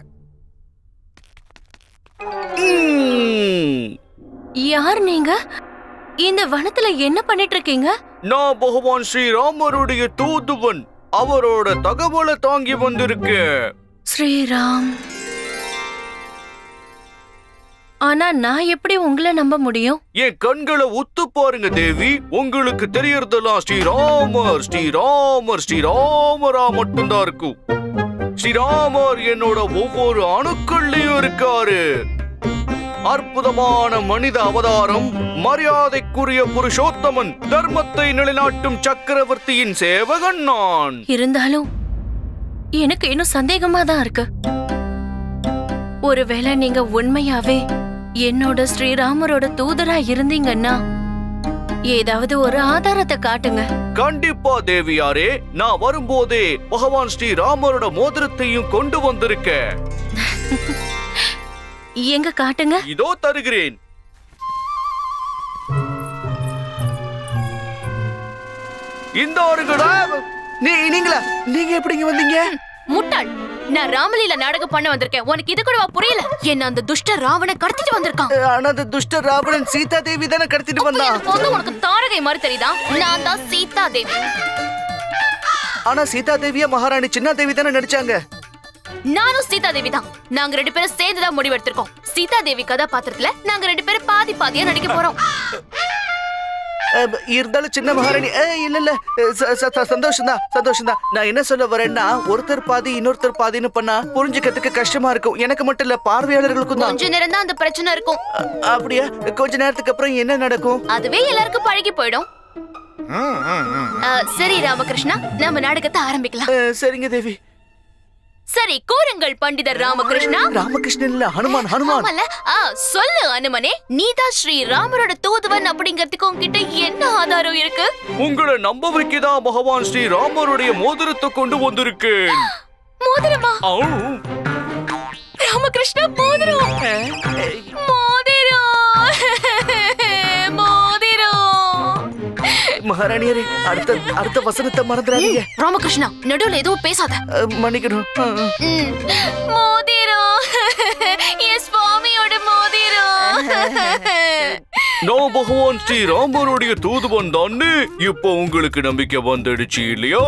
யார் நீங்க? இந்த வனத்துல என்ன பண்ணிட்டு இருக்கீங்க? நான் பகவான் ஸ்ரீராமருடைய தூதுவன். அவரோட தகவலை தாங்கி வந்திருக்கு. ஸ்ரீராம். ஆனா நான் எப்படி உங்களை நம்ப முடியும்? என் கண்களை உத்து பாருங்க தேவி. உங்களுக்கு தெரியறதெல்லாம் ஸ்ரீராமர் ஸ்ரீராமர் ஸ்ரீராமரா மட்டும்தான் இருக்கும். ஸ்ரீராமர் என்னோட ஒவ்வொரு அணுக்கள்லயும் இருக்காரு. அற்புதமான மனித அவதாரம், மரியாதைக்குரிய புருஷோத்தமன், தர்மத்தை நிலைநாட்டும் சக்கரவர்த்தியின் சேவகன் நான். இருந்தாலும் எனக்கு இன்னும் சந்தேகமா தான் இருக்கு. ஒருவேளை நீங்க உண்மையாவே என்னோட ஸ்ரீராமரோட தூதரா இருந்தீங்கன்னா ஏதாவது ஒரு ஆதாரத்தை காட்டுங்க. கண்டிப்பா தேவியாரே, நான் வரும்போதே பகவான் ஸ்ரீராமரோட மோதிரத்தையும் கொண்டு வந்திருக்கேன். எங்க காட்டுங்க. இதோ தருகிறேன். இந்த நீங்களா? நீங்க எப்படிங்க வந்தீங்க? முட்டாள், நான் ராமலீல நாடகம் பண்ண வந்திருக்கேன். உனக்கு இது கூட புரியல? என்ன அந்த துஷ்ட ராவண கடத்திட்டு வந்திருக்கான். ஆனா அந்த துஷ்ட ராவணன் சீதா தேவி தானே கடத்திட்டு வந்தான். உனக்கு தாரகை மாதிரி தெரியுதா? நான் தான் சீதா தேவி. ஆனா சீதா தேவியா மகாராணி சின்ன தேவி தானே நடிச்சாங்க. நானும் சீதா தேவி தான். நாங்க ரெண்டு பேரும் சேர்ந்துதான் முடிவெடுத்திருக்கோம். சீதா தேவி கதாபாத்திரத்துல நாங்க ரெண்டு பேரும் பாதி பாதியா நடிக்க போறோம். இருந்தாலும் சின்ன மகாராணி இல்ல இல்ல, சந்தோஷம் தான் சந்தோஷம் தான். நான் என்ன சொல்ல வரேன்னா, ஒருத்தர் பாதி இன்னொருத்தர் பாதின்னு பண்ணா புரிஞ்சுக்கிறதுக்கு கஷ்டமா இருக்கும். எனக்கு மட்டும் இல்ல, பார்வையாளர்களுக்கும் தான். கொஞ்ச நேரம் தான் அந்த பிரச்சனை இருக்கும். அப்படியா? கொஞ்ச நேரத்துக்கு அப்புறம் என்ன நடக்கும்? அதுவே எல்லாருக்கும் பழகி போயிடும். சரி ராமகிருஷ்ணா, நம்ம நாடகத்தை ஆரம்பிக்கலாம். சரிங்க தேவி. சரி, கூறுங்கள் பண்டிதர் ராமகிருஷ்ணா. ராமகிருஷ்ணன் இல்ல, ஹனுமான். ஹனுமான் சொல்லு அனுமனே, நீதான் ஸ்ரீ ராமரோட தூதுவன் அப்படிங்கிறதுக்கு உங்ககிட்ட என்ன ஆதாரம் இருக்கு? உங்களை நம்ப வைக்கதான் பகவான் ஸ்ரீ ராமருடைய மோதிரத்தை கொண்டு வந்திருக்கேன். மோதிரமா? ராமகிருஷ்ணா, மோதிரம் மோதிரம் மோதிரம். மகாராணியரே, அடுத்த வசனத்தை மறந்துடாதீங்க. ராமகிருஷ்ணா, நடுவுல எதுவும் பேசாத. மன்னிக்கணும். மோதிரம், என் சுவாமியோட மோதிரம். நான் பகவான் ஸ்ரீ ராமருடைய தூதுவன் தானே. இப்போ உங்களுக்கு நம்பிக்கை வந்துடுச்சு இல்லையா?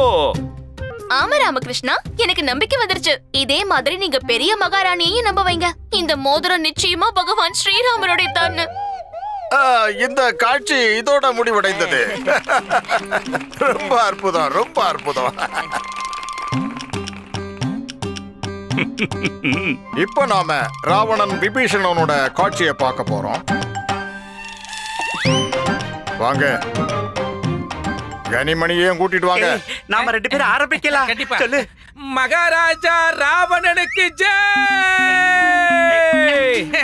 ஆமா ராமகிருஷ்ணா, எனக்கு நம்பிக்கை வந்துருச்சு. இதே மாதிரி நீங்க பெரிய மகாராணியையும் நம்ப வைங்க. இந்த மோதிரம் நிச்சயமா பகவான் ஸ்ரீராமருடைய தான். இந்த காட்சி இதோட முடிவடைந்தது. ரொம்ப அற்புதம், ரொம்ப அற்புதம். இப்ப நாம ராவணன் விபீஷணனோட காட்சியை பார்க்க போறோம். வாங்க, கனிமணியையும் கூட்டிட்டு வாங்க. நாம ரெண்டு பேரும் ஆரம்பிக்கலாம். கண்டிப்பா. சொல்லு. மகாராஜா ராவணனுக்கு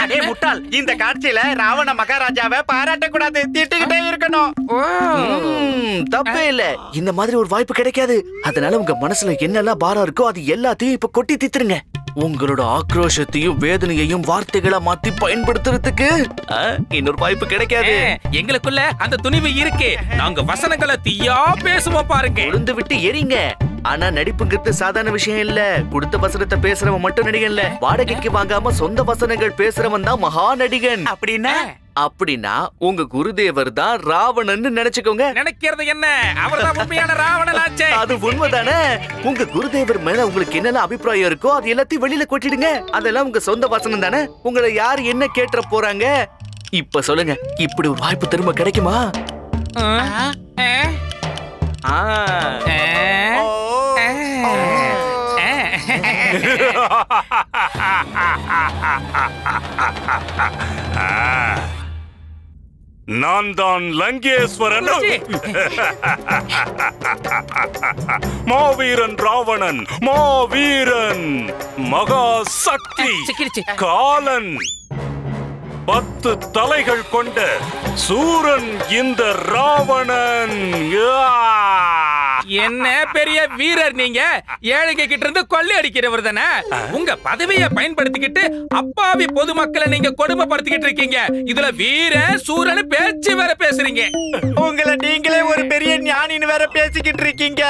அடே முட்டாள், இந்த காட்சியில ராவண மகாராஜாவை பாராட்ட கூடாது, திட்டிக்கிட்டே இருக்கணும். தப்பே இல்ல. இந்த மாதிரி ஒரு வாய்ப்பு கிடைக்காது. அதனால உங்க மனசுல என்னெல்லாம் பாரம் இருக்கோ அது எல்லாத்தையும் இப்ப கொட்டி தீத்துருங்க. உங்களோட ஆக்ரோஷத்தையும் வேதனையையும் வார்த்தைகளா மாத்தி பயன்படுத்துறதுக்கு இன்னொரு வாய்ப்பு கிடைக்காது. எங்களுக்குள்ள அந்த துணிவு இருக்கு. நாங்க வசனங்களை தீயா பேசுவோம் பாருங்க. உளுந்து விட்டு எரிங்க. ஆனா நடிப்புங்கிறது சாதாரண விஷயம் இல்ல. கொடுத்த வசனத்தை பேசுறவன் மட்டும் நடிகன் இல்ல. வாடகைக்கு வாங்காம சொந்த வசனங்கள் பேசுறவன் தான் மகா நடிகன். அப்படின்னா அப்படின்னா உங்க குருதேவர் தான் ராவணன்னு நினைச்சுக்கோங்க. நினைக்கிறது என்ன, அவர்தான் உண்மையான ராவணனாச்சே. அது உண்மைதானே. உங்க குருதேவர் மேல உங்களுக்கு என்னெல்லாம் அபிப்பிராயம் இருக்கோ அது எல்லாத்தையும் வெளியில கொட்டிடுங்க. அதெல்லாம் உங்க சொந்த வசனம் தானே. உங்களை யார் என்ன கேட்டுற போறாங்க? இப்ப சொல்லுங்க, இப்படி ஒரு வாய்ப்பு திரும்ப கிடைக்குமா? நான் தான் லங்கேஸ்வரன். மாவீரன் ராவணன், மாவீரன், மகா சக்தி, காலன், 10 தலைகள் கொண்ட சூரன் இந்த ராவணன். என்ன பெரிய வீரர் நீங்க! ஏழைங்க கிட்ட இருந்து கொள்ளை அடிக்கிறவர் தானே. உங்க பதவியை பயன்படுத்திக்கிட்டு அப்பாவி பொதுமக்களை நீங்க கொடுமைப்படுத்திக்கிட்டு இருக்கீங்க. இதுல வீர சூரன் பேச்சு வேற பேசுறீங்க. உங்களை நீங்களே ஒரு பெரிய ஞானின்னு வேற பேசிக்கிட்டு இருக்கீங்க.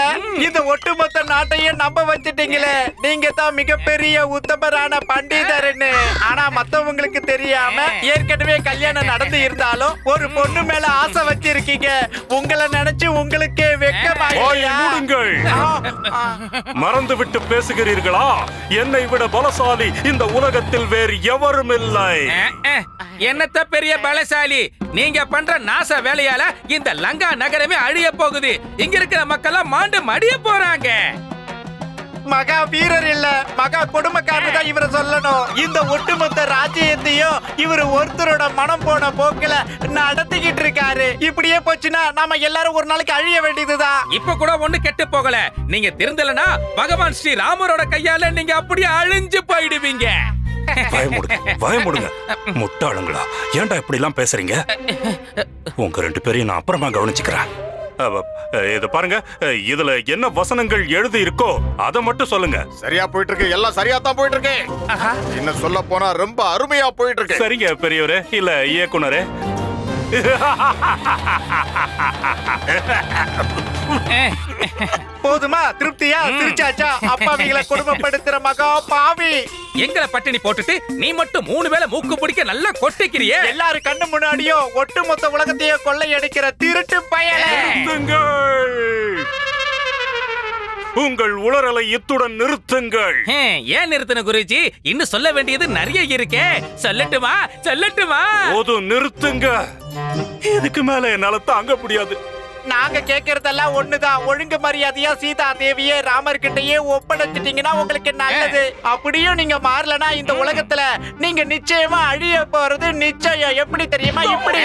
இந்த ஒட்டுமொத்த நாட்டையே நம்ப வச்சுட்டீங்களே. நீங்க தான் மிகப்பெரிய உத்தமரான பண்டிதர்னு. ஆனா மத்தவங்களுக்கு தெரியாம ஏற்கனவே கல்யாணம் நடந்து இருந்தாலும் ஒரு பொண்ணு மேல ஆசை வச்சிருக்கீங்க. உங்களை நினைச்சு உங்களுக்கே வெட்கமாயிடுச்சு. மறந்து விட்டு பேசுகிறீர்களா? என்னை விட பலசாலி இந்த உலகத்தில் வேறு எவரும் இல்லை. என்னத்த பெரிய பலசாலி? நீங்க பண்ற நாச வேலையால இந்த லங்கா நகரமே அழிய போகுது. இங்க இருக்கிற மக்கள் மாண்டு மடிய போறாங்க. மகா வீரர் இல்ல, மகா கொடுமைக்காரர் தான் இவரை சொல்லணும். இந்த ஒட்டுமொத்த ராஜ்யத்தையும் இவர் ஒருத்தரோட மனம் போன போக்குல நடத்திக்கிட்டு இருக்காரு. இப்படியே போச்சுன்னா நாம எல்லாரும் ஒரு நாளைக்கு அழிய வேண்டியதுதான். இப்ப கூட ஒண்ணு கெட்டு போகல. நீங்க திருந்தலனா பகவான் ஸ்ரீ ராமரோட கையால நீங்க அப்படியே அழிஞ்சு போயிடுவீங்க. பயமுடுங்க முட்டாளுங்களா, ஏன்டா இப்படி எல்லாம் பேசுறீங்க? உங்க 2 பேரையும் நான் அப்புறமா கவனிச்சுக்கிறேன். இத பாருங்க, இதுல என்ன வசனங்கள் எழுதி இருக்கோ அத மட்டும் சொல்லுங்க. சரியா போயிட்டு இருக்கு, எல்லாம் சரியா தான் போயிட்டு இருக்கு. என்ன சொல்ல போனா ரொம்ப அருமையா போயிட்டு இருக்கு. சரிங்க பெரியவரே, இல்ல இயக்குனரே. போதுமா? திருப்தியா? சிரிச்சாச்சா? அப்பாவிகளை கொடுமைப்படுத்துற மகா பாவி. எங்களை பட்டினி போட்டுட்டு நீ மட்டும் 3 வேளை மூக்கு பிடிக்க நல்லா கொட்டிக்கிறியே. எல்லாரும் கண்ணு முன்னாடியும் ஒட்டுமொத்த உலகத்தையே கொள்ளையடிக்கிற திருட்டு பயலே. உங்கள் உளறலை இத்துடன் நிறுத்துங்கள். ஏன் நிறுத்தன குருஜி? இன்னும் சொல்ல வேண்டியது நிறைய இருக்கே. சொல்லட்டுமா? சொல்லட்டுமா? போதும், நிறுத்துங்க. இதுக்கு மேல என்னால தாங்க முடியாது. நாங்க கேக்குறதெல்லாம் ஒண்ணுதான். ஒழுங்கு மரியாதையா சீதா தேவியே ராமர்கிட்டயே ஒப்படைச்சிட்டீங்கன்னா உங்களுக்கு நல்லது. அப்படியும் நீங்க மாறலனா இந்த உலகத்துல நீங்க நிச்சயமா அழிய போறது நிச்சயம். எப்படி தெரியுமா? இப்படி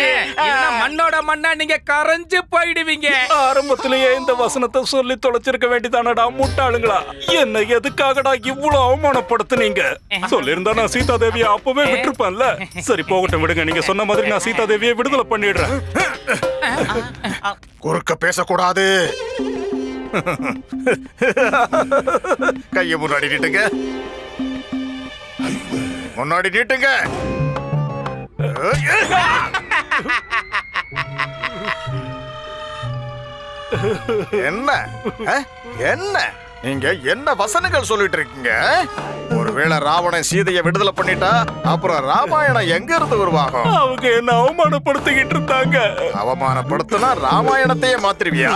மண்ணோட மண்ணா நீங்க கரைஞ்சு போயிடுவீங்க. ஆரம்பத்திலேயே இந்த வசனத்தை சொல்லி தொலைச்சிருக்க வேண்டியதானடா முட்டாளுங்களா. என்ன எதுக்காகடா இவ்வளவு அவமானப்படுத்துனீங்க? சொல்லிருந்தா நான் சீதா தேவியை அப்பவே விட்டுருப்பேன்ல. சரி போகட்டும், விடுங்க. நீங்க சொன்ன மாதிரி நான் சீதா தேவியை விடுதலை பண்ணிடுறேன். குறுக்க பேசக்கூடாது. கைய முன்னாடி நீட்டுங்க, முன்னாடி நீட்டுங்க. என்ன என்ன நீங்க என்ன வசனங்கள் சொல்லிட்டு இருக்கீங்க? ஒருவேளை ராவணன் சீதையை விடுதலை பண்ணிட்டா அப்புறம் ராமாயணம் எங்க இருந்து உருவாகும்? அவங்க என்ன அவமானப்படுத்திக்கிட்டு இருந்தாங்க. அவமானப்படுத்தினா ராமாயணத்தையே மாத்திருவியா?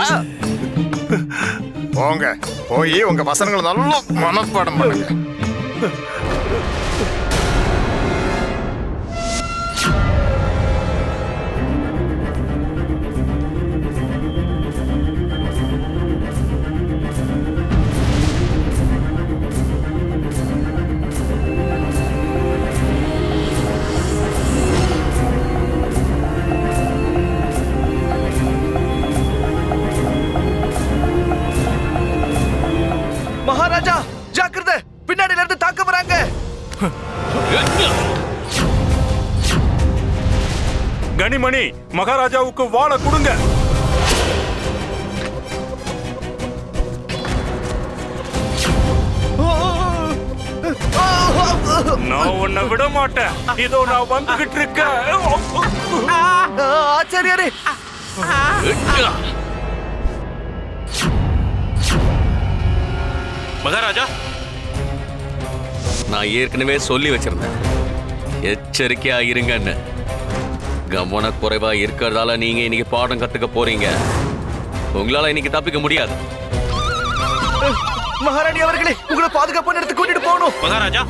போங்க, போய் உங்க வசனங்களை நல்லா மனப்பாடம் பண்ணுங்க. மகாராஜா ஜாக்கிரதை, பின்னாடில இருந்து தாக்க வராங்க. கனிமணி, மகாராஜாவுக்கு வாளை கொடுங்க. நான் உன்னை விட மாட்டேன். இதோ நான் வந்துகிட்டு இருக்கேன். ஆச்சாரியாரே, மகாராஜா, நான் ஏற்கனவே சொல்லி வச்சிருந்தேன், எச்சரிக்கையா இருங்கன்னு. கவனக்குறைவா இருக்கிறதால நீங்க இன்னைக்கு பாடம் கத்துக்க போறீங்க. உங்களால இன்னைக்கு தப்பிக்க முடியாது. மகாராணி அவர்களே, உங்களை பாதுகாப்பான இடத்துக்கு கூட்டிட்டு போகணும். மகாராஜா,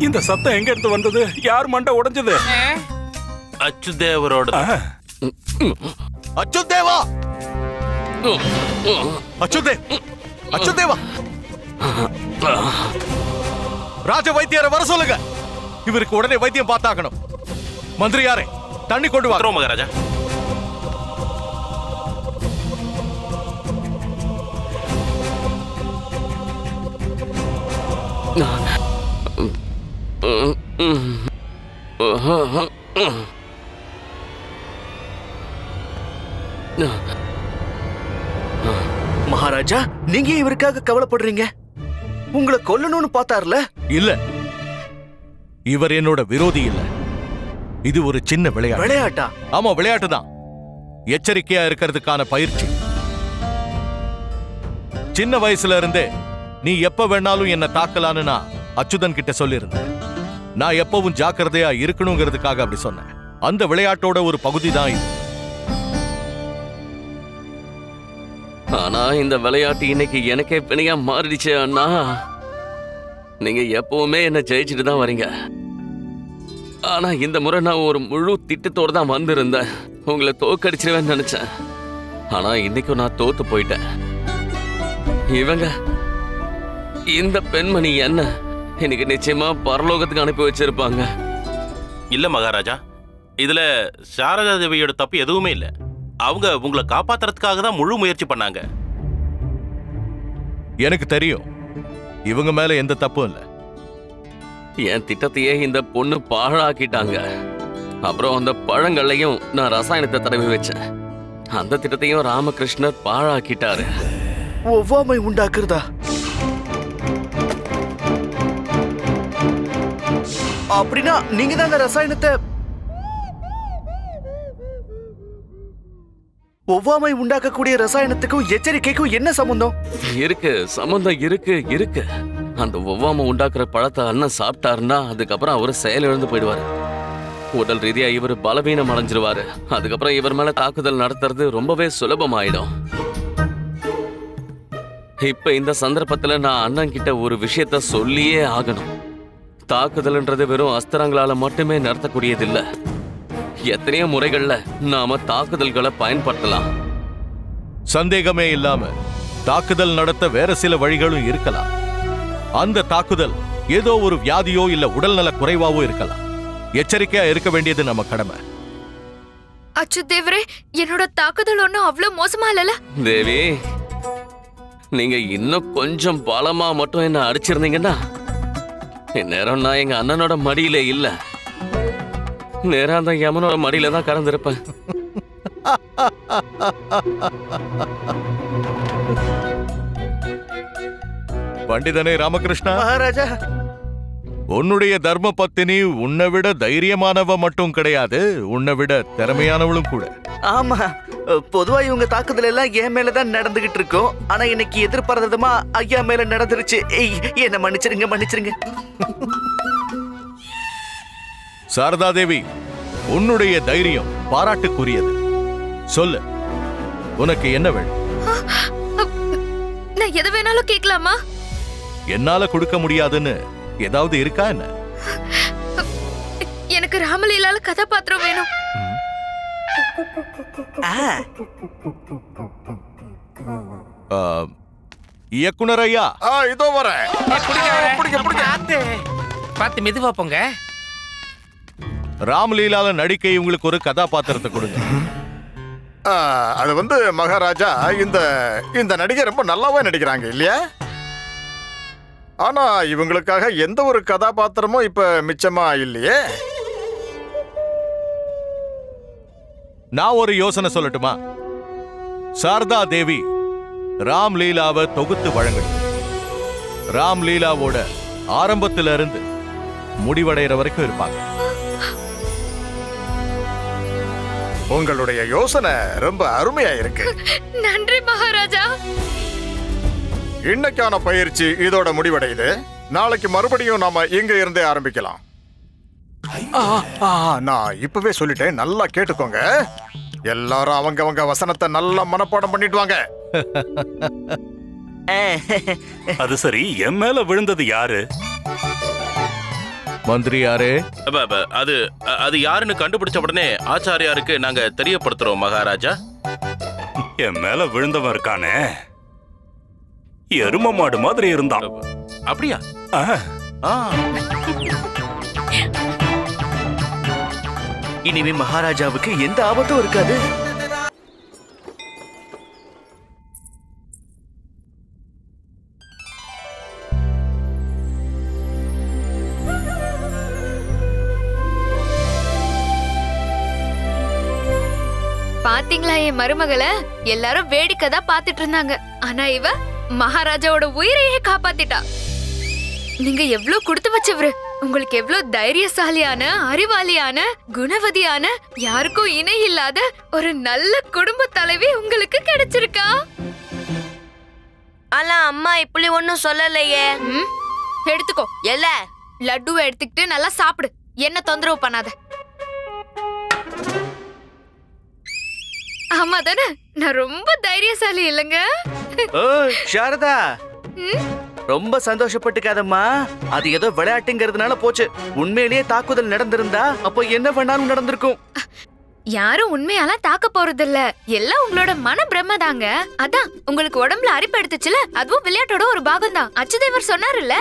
இந்த சத்தம் எங்க இருந்து வந்தது? யார் மண்டை உடைஞ்சது? அச்சுதேவரோட. அச்சுதேவா, அச்சுதேவா, ராஜ வைத்தியரை வர சொல்லுங்க. இவருக்கு உடனே வைத்தியம் பார்த்தாகணும். மந்திரியாரே, தண்ணி கொண்டு வா. மகாராஜா. மகாராஜா, நீங்க இவருக்காக கவலைப்படுறீங்க? உங்களை கொல்லணும்னு பார்த்தார்ல? இல்ல, இவர் என்னோட விரோதி இல்ல. இது ஒரு சின்ன விளையாட்டு. விளையாட்டா? ஆமா, விளையாட்டு தான். எச்சரிக்கையா இருக்கிறதுக்கான பயிற்சி. சின்ன வயசுல இருந்தே நீ எப்ப வேணாலும் என்ன தாக்கலான்னு நான் அச்சுதன் கிட்ட சொல்லியிருந்தேன். நான் எப்பவும் ஜாக்கிரதையா இருக்கணுங்கிறதுக்காக அப்படி சொன்னேன். அந்த விளையாட்டோட ஒரு பகுதி தான் இது. ஆனா இந்த விளையாட்டு இன்னைக்கு எனக்கே பிணையா மாறிடுச்சு அண்ணா. நீங்க எப்பவுமே என்ன ஜெயிச்சுட்டு தான் வரீங்க. ஆனா இந்த முறை நான் ஒரு முழு திட்டத்தோடு தான் வந்திருந்தேன். உங்களை தோக்கடிச்சிருவேன்னு நினைச்சேன். ஆனா இன்னைக்கும் நான் தோத்து போயிட்டேன். இவங்க, இந்த பெண்மணி என்ன இன்னைக்கு நிச்சயமா பரலோகத்துக்கு அனுப்பி வச்சிருப்பாங்க. இல்ல மகாராஜா, இதுல சாரதா தேவியோட தப்பு எதுவுமே இல்ல. அவங்க உங்களை காப்பாத்துறதுக்காக தான் முழு முயற்சி பண்ணாங்க. எனக்கு தெரியும், இவங்க மேல எந்த தப்பும் இல்ல. என் திட்டத்தையே இந்த பொண்ணு பாழாக்கிட்டாங்க. அப்புறம் அந்த பழங்கள்லையும் நான் ரசாயனத்தை தடவி வச்சேன். அந்த திட்டத்தையும் ராமகிருஷ்ணர் பாழாக்கிட்டாரு. ஒவ்வாமை உண்டாக்குறதா? அப்படின்னா நீங்க தான் அந்த ரசாயனத்தை ஒவ்வாமை உண்டாக்கக்கூடிய ரசாயனத்துக்கும் எச்சரிக்கைக்கும் என்ன சம்பந்தம் இருக்கு? சம்பந்தம் இருக்கு. அந்த ஒவ்வாமை உண்டாக்குற பழத்தை அண்ணன் சாப்பிட்டாருன்னா அதுக்கப்புறம் அவரு செயலிழந்து போயிடுவாரு. உடல் ரீதியா இவர் பலவீனம் அடைஞ்சிருவாரு. அதுக்கப்புறம் இவர் மேல தாக்குதல் நடத்துறது ரொம்பவே சுலபமாயிடும். இப்ப இந்த சந்தர்ப்பத்துல நான் அண்ணன் கிட்ட ஒரு விஷயத்த சொல்லியே ஆகணும். தாக்குதல்ன்றது வெறும் அஸ்திரங்களால மட்டுமே நடத்தக்கூடியதில்லை. எத்தனையோ முறைகள்ல நாம தாக்குதல்களை பயன்படுத்தலாம். சந்தேகமே இல்லாம தாக்குதல் நடத்த வேற சில வழிகளும் இருக்கலாம். அந்த தாக்குதல் ஏதோ ஒரு வியாதியோ இல்ல உடல்நல குறைவாவோ இருக்கலாம். எச்சரிக்கையா இருக்க வேண்டியது நம்ம கடமை. அச்சுதேவரே, என்னோட தாக்குதல் ஒன்னும் அவ்வளவு மோசமா இல்லல. தேவி, நீங்க இன்னும் கொஞ்சம் பலமா மட்டும் என்ன அடிச்சிருந்தீங்கன்னா இந்நேரம் நான் எங்க அண்ணனோட மடியில இல்ல, நேரா அந்த யமனோட மடியில தான் கடந்திருப்பேன். பண்டிதனே ராமகிருஷ்ணா, மகாராஜா, உன்னுடைய தர்ம பத்தினி உன்னை விட தைரியமானவ மட்டும் கிடையாது, உன்னை விட திறமையானவளும் கூட. ஆமா, பொதுவா இவங்க தாக்குதல் எல்லாம் என் மேலதான் நடந்துகிட்டு இருக்கோம். ஆனா இன்னைக்கு எதிர்பாராதமா ஐயா மேல நடந்துருச்சு. என்ன மன்னிச்சிருங்க. சாரதா தேவி, உன்னுடைய தைரியம் பாராட்டுக்குரியது. சொல்லு, உனக்கு என்ன வேணும்? நான் எது வேணாலும் கேட்கலாமா? என்னால கொடுக்க முடியாதுன்னு ஏதாவது இருக்கா என்ன? எனக்கு ராமலீலால கதாபாத்திரம் வேணும். இயக்குனர் ஐயா, இதோ வரேன். பார்த்து மெதுவா போங்க. ராம்லீலால நடிக்க இவங்களுக்கு ஒரு கதாபாத்திரத்தை கொடுங்க. அது வந்து மகாராஜா, இந்த நடிகை ரொம்ப நல்லாவே நடிக்கிறாங்க இல்லையா? ஆனா இவங்களுக்காக எந்த ஒரு கதாபாத்திரமும் இப்ப மிச்சமா இல்லையே. நான் ஒரு யோசனை சொல்லட்டுமா? சாரதா தேவி ராம்லீலாவை தொகுத்து வழங்கணும். ராம்லீலாவோட ஆரம்பத்துல இருந்து முடிவடைகிற வரைக்கும் இருப்பாங்க. உங்களுடைய யோசனை ரொம்ப அருமையா இருக்கு. நன்றி மகாராஜா. இன்னைக்கான பயிற்சி இதோட முடிவடையுது. நாளைக்கு மறுபடியும் நாம இங்க இருந்தே ஆரம்பிக்கலாம். நான் இப்பவே சொல்லிட்டேன், நல்லா கேட்டுக்கோங்க. எல்லாரும் அவங்க வசனத்தை நல்லா மனப்பாடம் பண்ணிடுவாங்க. அது சரி, என் மேல விழுந்தது யாரு? மந்திரியாரே, அது யாருன்னு கண்டுபிடிச்ச உடனே ஆச்சாரியாருக்கு நாங்க தெரியப்படுத்துறோம் மகாராஜா. என் மேல விழுந்தவன் இருக்கானே, எரும மாடு மாதிரி இருந்தான். அப்படியா? இனிமே மகாராஜாவுக்கு எந்த ஆபத்தும் இருக்காது. பாத்தீங்களா என் மருமகளை? எல்லாரும் வேடிக்கை தான் பாத்துட்டு இருந்தாங்க. ஆனா இவ மகாராஜாவோட உயிரையே காப்பாத்திட்டா. நீங்க எவ்வளவு கொடுத்து வச்சவரு. உங்களுக்கு எவ்வளவு தைரியசாலியான, அறிவாளியான, குணவதியான, யாருக்கும் இணை இல்லாத ஒரு நல்ல குடும்ப தலைவி உங்களுக்கு கிடைச்சிருக்கா. ஆனா அம்மா இப்படி ஒண்ணும் சொல்லலையே. எடுத்துக்கோ. எல்ல லட்டுவை எடுத்துக்கிட்டு நல்லா சாப்பிடு. என்ன தொந்தரவு பண்ணாத. ஆமா தானே? நான் ரொம்ப தைரியசாலி இல்லங்க? சாரதா, ரொம்ப சந்தோஷப்பட்டுக்காதம்மா. அது ஏதோ விளையாட்டுங்கிறதுனால போச்சு. உண்மையிலேயே தாக்குதல் நடந்திருந்தா அப்போ என்ன பண்ணாலும் நடந்திருக்கும். யாரும் உண்மையாலாம் தாக்க போறது இல்ல. எல்லாம் உங்களோட மன பிரம்மதாங்க. அதான் உங்களுக்கு உடம்புல அரிப்பு எடுத்துச்சுல, அதுவும் விளையாட்டோட ஒரு பாகம் தான். அச்சுதேவர் சொன்னாருல்ல.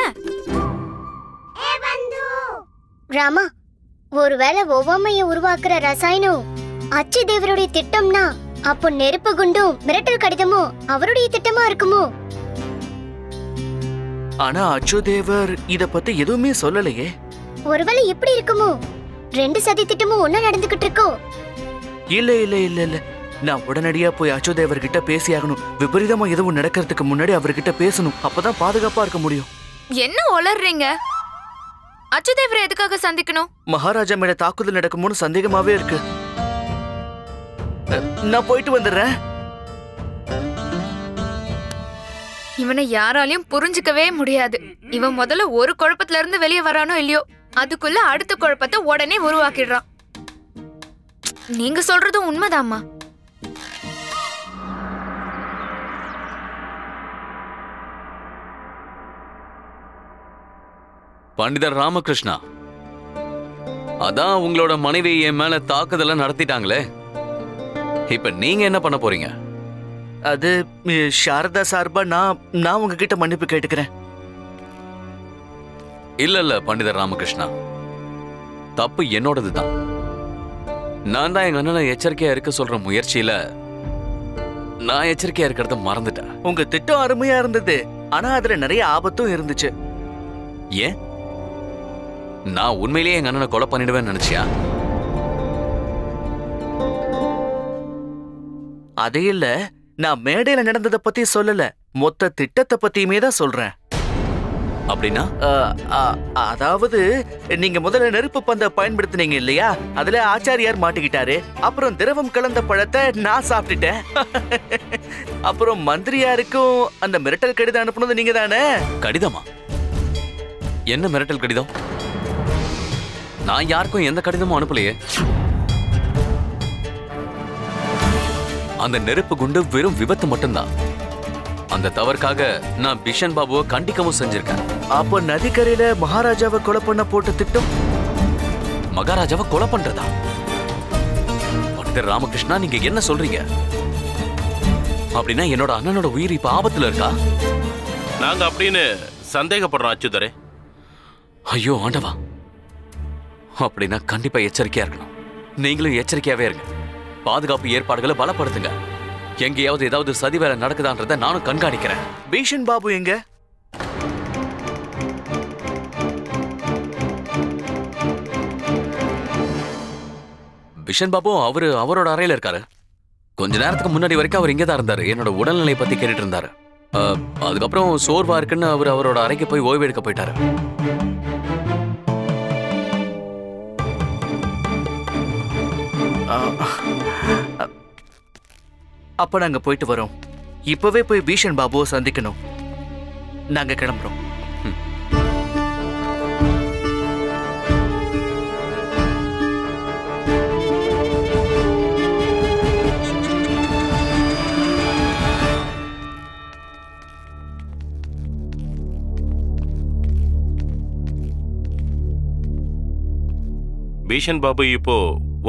ராமா, ஒருவேளை ஒவ்வாமையை உருவாக்குற ரசாயனம் அச்சுதேவருடைய திட்டம்னா, அப்போ நெருப்பு குண்டும் மிரட்டல் கடிதமும் அவருடைய திட்டமா இருக்குமோ? ஆனா அச்சுதேவர் இத பத்தி எதுவுமே சொல்லலையே. ஒருவேளை இப்படி இருக்குமோ? 2 சதி திட்டமும் ஒண்ணா நடந்துகிட்டு இருக்கோ? இல்ல இல்ல இல்ல இல்ல, நான் உடனடியா போய் அச்சுதேவர் கிட்ட பேசியாகணும். விபரீதமா எதுவும் நடக்கிறதுக்கு முன்னாடி அவர்கிட்ட பேசணும். அப்பதான் பாதுகாப்பா இருக்க முடியும். என்ன உளறீங்க? அச்சுதேவரை எதுக்காக சந்திக்கணும்? மகாராஜா மேல தாக்குதல் நடக்குமோன்னு சந்தேகமாவே இருக்கு. நான் போயிட்டு வந்துடுறேன். இவனை யாராலையும் புரிஞ்சுக்கவே முடியாது. இவன் முதல்ல ஒரு குழப்பத்துல இருந்து வெளியே வரானோ இல்லையோ, அதுக்குள்ள அடுத்த குழப்பத்தை உடனே உருவாக்கிடுறான். நீங்க சொல்றதும் உண்மைதாம்மா. பண்டிதர் ராமகிருஷ்ணா, அதான் உங்களோட மனைவி என் மேல தாக்குதல நடத்திட்டாங்களே, இப்ப நீங்க என்ன பண்ண போறீங்க? அது சாரதா சார்பா நான் உங்ககிட்ட மன்னிப்பு கேட்டுக்கிறேன். இல்ல பண்டிதர் ராமகிருஷ்ணா, தப்பு என்னோடதுதான். நான் தான் எங்க அண்ணனை எச்சரிக்கையா இருக்க சொல்ற முயற்சியில நான் எச்சரிக்கையா இருக்கிறத மறந்துட்டேன். உங்க திட்டம் அருமையா இருந்தது, ஆனா அதுல நிறைய ஆபத்தும் இருந்துச்சு. ஏன்? நான் உண்மையிலேயே எங்க அண்ணனை கொலை பண்ணிடுவேன்னு நினைச்சியா? அதே இல்ல, நான் மேடையில நடந்ததை பத்தி சொல்லல, மொத்த திட்டத்தை பத்தியுமே தான் சொல்றேன். அப்படின்னா? அதாவது நீங்க முதல்ல நெருப்பு பந்தை பயன்படுத்தினீங்க இல்லையா, அதுல ஆச்சாரியார் மாட்டிக்கிட்டாரு. அப்புறம் திரவம் கலந்த பழத்தை நான் சாப்பிட்டுட்டேன். அப்புறம் மந்திரியாருக்கும் அந்த மிரட்டல் கடிதம் அனுப்புனது நீங்க தானே? கடிதமா? என்ன மிரட்டல் கடிதம்? நான் யாருக்கும் எந்த கடிதமும் அனுப்பலையே. அந்த நெருப்பு குண்டு வெறும் விபத்து மட்டும்தான். அந்த தவறுக்காக நான் பிஷன் பாபுவை கண்டிக்கவும் செஞ்சிருக்கேன். அப்போ நதிக்கரையில மகாராஜாவை கொலை பண்ண போட்ட திட்டம்? மகாராஜாவை கொலை பண்றதா? பண்டிதர் ராமகிருஷ்ணா, நீங்க என்ன சொல்றீங்க? அப்படின்னா என்னோட அண்ணனோட உயிர் இப்ப ஆபத்துல இருக்கா? நாங்க அப்படின்னு சந்தேகப்படுறோம் அச்சுதரே. ஐயோ ஆண்டவா, அப்படின்னா கண்டிப்பா எச்சரிக்கையா இருக்கணும். நீங்களும் எச்சரிக்கையாவே இருங்க. பாதுகாப்பு ஏற்பாடுகளை பலப்படுத்துங்க. எங்கேயாவது ஏதாவது சதி வேலை நடக்குதான்றத நானும் கண்காணிக்கிறேன். பீஷன் பாபு எங்க? பிஷன் பாபு அவரோட அறையில இருக்காரு. கொஞ்ச நேரத்துக்கு முன்னாடி வரைக்கும் அவர் இங்கதான் இருந்தாரு. என்னோட உடல்நிலை பத்தி கேட்டுட்டு இருந்தாரு. அதுக்கப்புறம் சோர்வா இருக்குன்னு அவரோட அறைக்கு போய் ஓய்வு எடுக்க போயிட்டாரு. அப்ப நாங்க போயிட்டு வரோம். இப்பவே போய் பீஷன் பாபுவை சந்திக்கணும். நாங்க கிளம்புறோம். பீஷன் பாபு இப்போ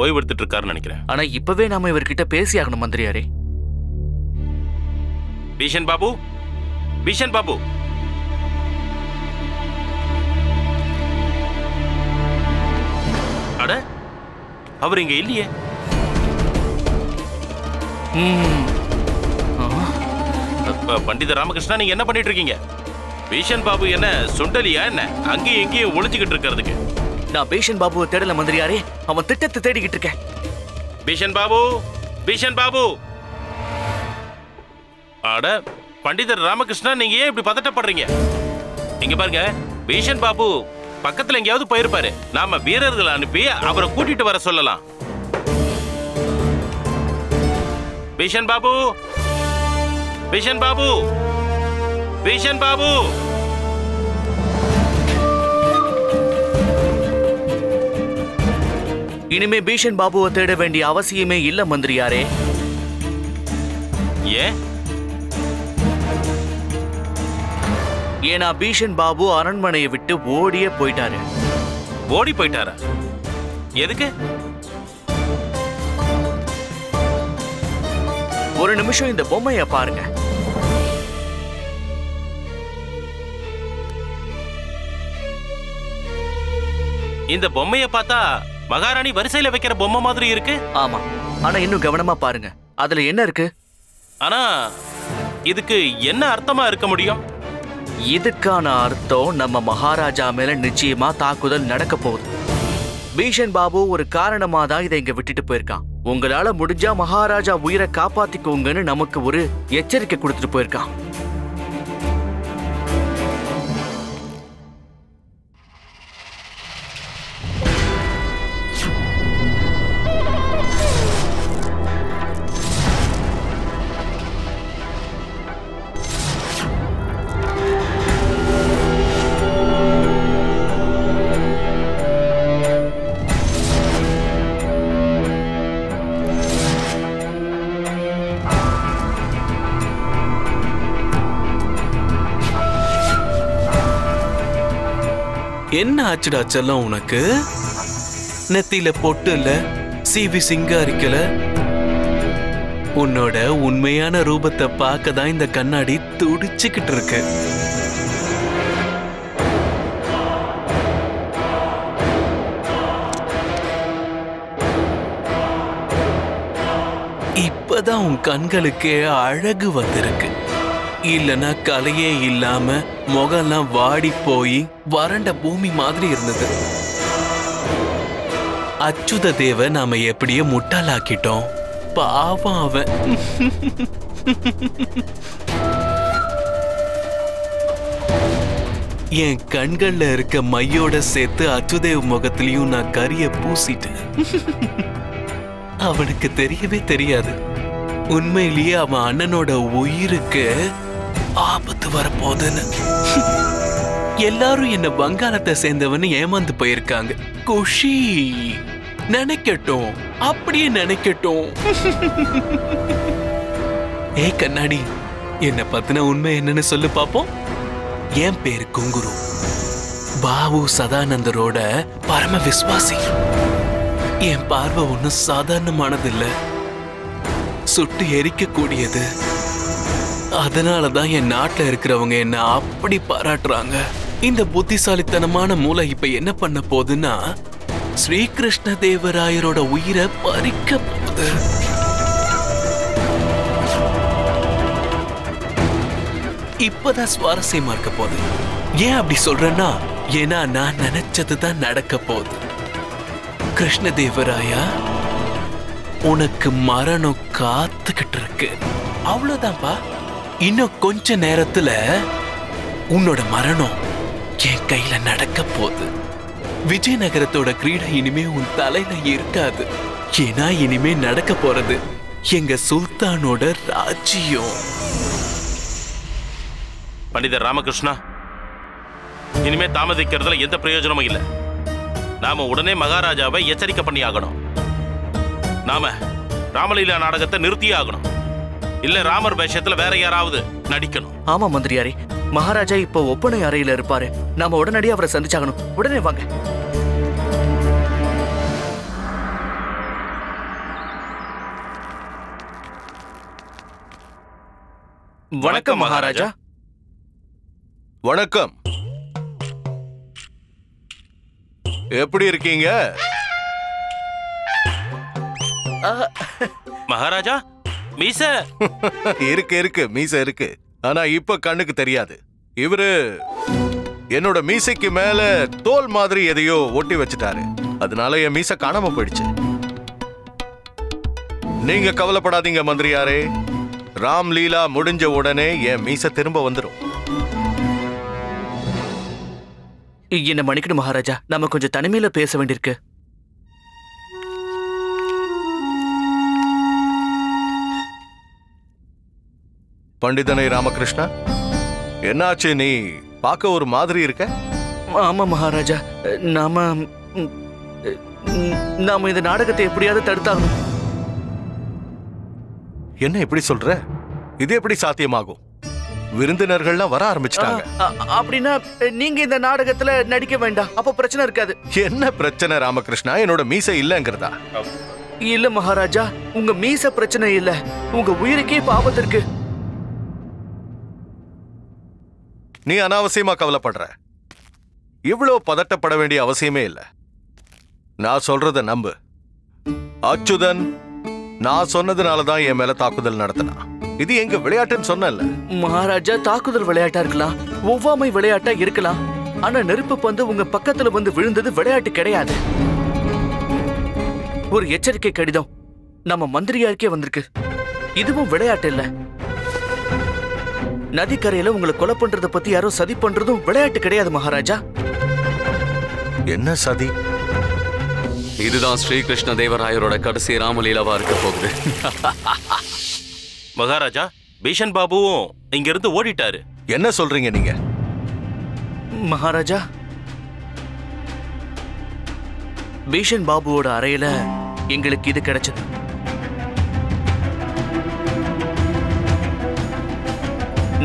ஓய்வெடுத்துட்டு இருக்காருன்னு நினைக்கிறேன். ஆனா இப்பவே நாம இவர்கிட்ட பேசி ஆகணும் மந்திரியாரே. பீஷன் பாபு, பீஷன் பாபு, அட அவர் இங்க இல்லையே. பண்டித ராமகிருஷ்ணா, நீங்க என்ன பண்ணிட்டு இருக்கீங்க? பீஷன் பாபு என்ன சுண்டலியா என்ன அங்கேயும் எங்கேயும் ஒளிஞ்சுக்கிட்டு இருக்கிறதுக்கு? நான் பீஷன் பாபுவை தேடல மந்திரியாரே, அவன் திட்டத்தை தேடிக்கிட்டு இருக்கேன். பீஷன் பாபு, பீஷன் பாபு. அட பண்டிதர் ராமகிருஷ்ணா, நீங்க ஏன் இப்படி பதட்டப்படுறீங்க? இங்க பாருங்க, பீஷன் பாபு பக்கத்துல எங்கேயாவது போயிருப்பாரு. நாம வீரர்களை அனுப்பி அவரை கூட்டிட்டு வர சொல்லலாம். பீஷன் பாபு, பீஷன் பாபு, பீஷன் பாபு. இனிமே பீஷன் பாபுவை தேட வேண்டிய அவசியமே இல்ல மந்திரியாரே. ஏன்? ஏன்னா பீஷன் பாபு அரண்மனையை விட்டு ஓடியே போயிட்டாரு. ஓடி போயிட்டாரா? எதுக்கு? ஒரு நிமிஷம் இந்த பொம்மைய பாருங்க. இந்த பொம்மைய பார்த்தா மகாராணி வரிசையில வைக்கிற பொம்மை மாதிரி இருக்கு. ஆமா, ஆனா இன்னும் கவனமா பாருங்க, அதுல என்ன இருக்கு? ஆனா இதுக்கு என்ன அர்த்தமா இருக்க முடியும்? இதுக்கான அர்த்தம் நம்ம மகாராஜா மேல நிச்சயமா தாக்குதல் நடக்க போகுது. பீஷன் பாபு ஒரு காரணமா தான் இதை இங்க விட்டுட்டு போயிருக்கான். உங்களால முடிஞ்சா மகாராஜா உயிரை காப்பாத்திக்கோங்கன்னு நமக்கு ஒரு எச்சரிக்கை கொடுத்துட்டு போயிருக்கான். என்ன ஆச்சுடா செல்லம் உனக்கு? நெத்தியில பொட்டு இல்ல, சீவி சிங்காரிக்கல. உன்னோட உண்மையான ரூபத்தை பார்க்க தான் இந்த கண்ணாடி துடிச்சுக்கிட்டு இருக்கு. இப்பதான் உன் கண்களுக்கே அழகு வந்திருக்கு. இல்லனா கலையே இல்லாம முகம்லாம் வாடி போய் வறண்ட பூமி மாதிரி இருந்தது. அச்சுத தேவ நாம எப்படியே முட்டாளாக்கிட்டோம். பாவம் அவன். என் கண்கள்ல இருக்க மையோட சேர்த்து அச்சுதேவ் முகத்திலையும் நான் கரிய பூசிட்டேன். அவனுக்கு தெரியவே தெரியாது, உண்மையிலேயே அவன் அண்ணனோட உயிருக்கு ஆபத்து வரப்போகுதுன்னு. எல்லாரும் என்ன வங்காளத்தை சேர்ந்தவன்னு ஏமாந்து போயிருக்காங்க. குஷி நினைக்கட்டும், அப்படியே நினைக்கட்டும். ஏ கண்ணாடி, என்ன பத்தின உண்மை என்னன்னு சொல்லு பாப்போம். என் பேரு குங்குரு, பாபு சதானந்தரோட பரம விசுவாசி. என் பார்வை ஒன்றும் சாதாரணமானது இல்ல, சுட்டு எரிக்கக்கூடியது. அதனாலதான் என் நாட்டுல இருக்கிறவங்க என்ன அப்படி பாராட்டுறாங்க. இந்த புத்திசாலித்தனமான மூளை இப்ப என்ன பண்ண போகுதுன்னா ஸ்ரீகிருஷ்ண தேவராயரோட உயிரை பறிக்க போகுது. இப்பதான் சுவாரஸ்யமா இருக்க போகுது. ஏன் அப்படி சொல்றேன்னா, ஏன்னா நான் நினைச்சதுதான் நடக்க போகுது. கிருஷ்ணதேவராயா, உனக்கு மரணம் காத்துக்கிட்டு இருக்கு. அவ்வளவுதான்ப்பா. இன்னும் கொஞ்ச நேரத்துல உன்னோட மரணம் என் கையில நடக்க போகுது. விஜயநகரத்தோட கிரீடை இனிமே உன் தலையில இருக்காது. ஏன்னா இனிமே நடக்க போறது எங்க சுல்தானோட ராஜ்யம். பண்டிதர் ராமகிருஷ்ணா, இனிமே தாமதிக்கிறதுல எந்த பிரயோஜனமும் இல்லை. நாம உடனே மகாராஜாவை எச்சரிக்கை பண்ணி ஆகணும். நாம ராமலீலா நாடகத்தை நிறுத்தியே ஆகணும். இல்ல ராமர் வேஷத்துல வேற யாராவது நடிக்கணும். ஆமா மந்திரியாரே, மகாராஜா இப்போ ஒப்பனை அறையில இருப்பாரு. நாம உடனடியாக அவரை சந்திச்சாகணும். உடனே வாங்க. வணக்கம் மகாராஜா. வணக்கம். எப்படி இருக்கீங்க மகாராஜா? மீச இருக்கு மீச இருக்கு. ஆனா இப்ப கண்ணுக்கு தெரியாது. இவரு என்னோட மீசைக்கு மேல தோல் மாதிரி எதையோ ஒட்டி வச்சுட்டாரு. அதனால என் மீச காணாம போயிடுச்சு. நீங்க கவலைப்படாதீங்க மந்திரியாரே. ராம் லீலா முடிஞ்ச உடனே என் மீச திரும்ப வந்துடும். என்ன மன்னிக்கணும் மகாராஜா, நம்ம கொஞ்சம் தனிமையில பேச வேண்டியிருக்கு. பண்டிதனை ராமகிருஷ்ணா, என்னாச்சு? நீ பார்க்க ஒரு மாதிரி இருக்க. ஆமா மகாராஜா, நாம இந்த நாடகத்தை எப்படியாவது தடுத்தாகணும். என்ன எப்படி சொல்ற? இது எப்படி சாத்தியமாகும்? விருந்தினர்கள்லாம் வர ஆரம்பிச்சிட்டாங்க. அப்படின்னா நீங்க இந்த நாடகத்துல நடிக்க வேண்டாம், அப்ப பிரச்சனை இருக்காது. என்ன பிரச்சனை ராமகிருஷ்ணா? என்னோட மீசை இல்லங்கிறதா? இல்ல மகாராஜா, உங்க மீச பிரச்சனை இல்ல, உங்க உயிருக்கே ஆபத்து இருக்கு. நீ அனாவசியமா கவலைப்படுற. இவ்வளவு பதட்டப்பட வேண்டிய அவசியமே இல்ல. நான் சொல்றத நம்பு. அச்சுதன் நான் சொன்னதுனாலதான் என் மேல தாக்குதல் நடத்தினா. இது எங்க விளையாட்டுன்னு சொன்னல. மகாராஜா, தாக்குதல் விளையாட்டா இருக்கலாம், ஒவ்வாமை விளையாட்டா இருக்கலாம். ஆனா நெருப்பு பந்து உங்க பக்கத்துல வந்து விழுந்தது விளையாட்டு கிடையாது. ஒரு எச்சரிக்கை கடிதம் நம்ம மந்திரியாருக்கே வந்திருக்கு. இதுவும் விளையாட்டு இல்ல. நதிக்கரையில உங்களை கொலை பண்றத பத்தி யாரோ சதி பண்றதும் விளையாட்டு கிடையாது மகாராஜா. என்ன சதி? இதுதான் ஸ்ரீகிருஷ்ண தேவராயரோட கடைசி ராமலீலாவா இருக்க போகுது. மகாராஜா, பீஷன் பாபுவும் இங்க இருந்து ஓடிட்டாரு. என்ன சொல்றீங்க நீங்க? மகாராஜா, பீஷன் பாபுவோட அறையில எங்களுக்கு இது கிடைச்சது.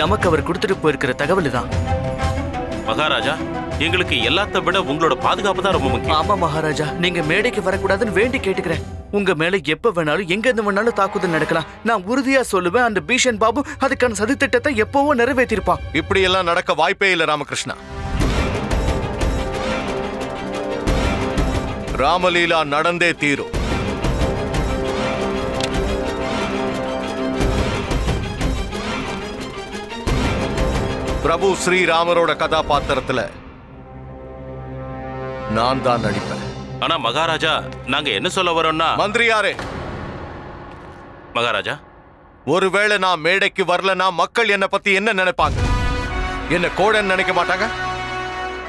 நமக்கு அவர் கொடுத்துட்டு போயிருக்கிற தகவல் தான். மகாராஜா, எங்களுக்கு எல்லாத்த விட உங்களோட பாதுகாப்பு தான் ரொம்ப முக்கியம். ஆமா மகாராஜா, நீங்க மேடைக்கு வரக்கூடாதுன்னு வேண்டி கேட்டுக்கிறேன். உங்க மேல எப்ப வேணாலும் எங்க இருந்து வேணாலும் தாக்குதல் நடக்கலாம். நான் உறுதியா சொல்லுவேன், அந்த பீஷன் பாபு அதுக்கான சதித்திட்டத்தை எப்பவோ நிறைவேற்றிருப்பான். இப்படி எல்லாம் நடக்க வாய்ப்பே இல்ல ராமகிருஷ்ணா. ராமலீலா நடந்தே தீரும். பிரபு ஸ்ரீராமரோட கதாபாத்திரத்துல நான் தான் நடிப்பேன். ஆனா மகாராஜா, நாங்க என்ன சொல்ல வரோம்னா... மந்திரியாரே, மகாராஜா, ஒருவேளை நான் மேடைக்கு வரலனா மக்கள் என்ன பத்தி என்ன நினைப்பாங்க? என்ன கோடன் நினைக்க மாட்டாங்க?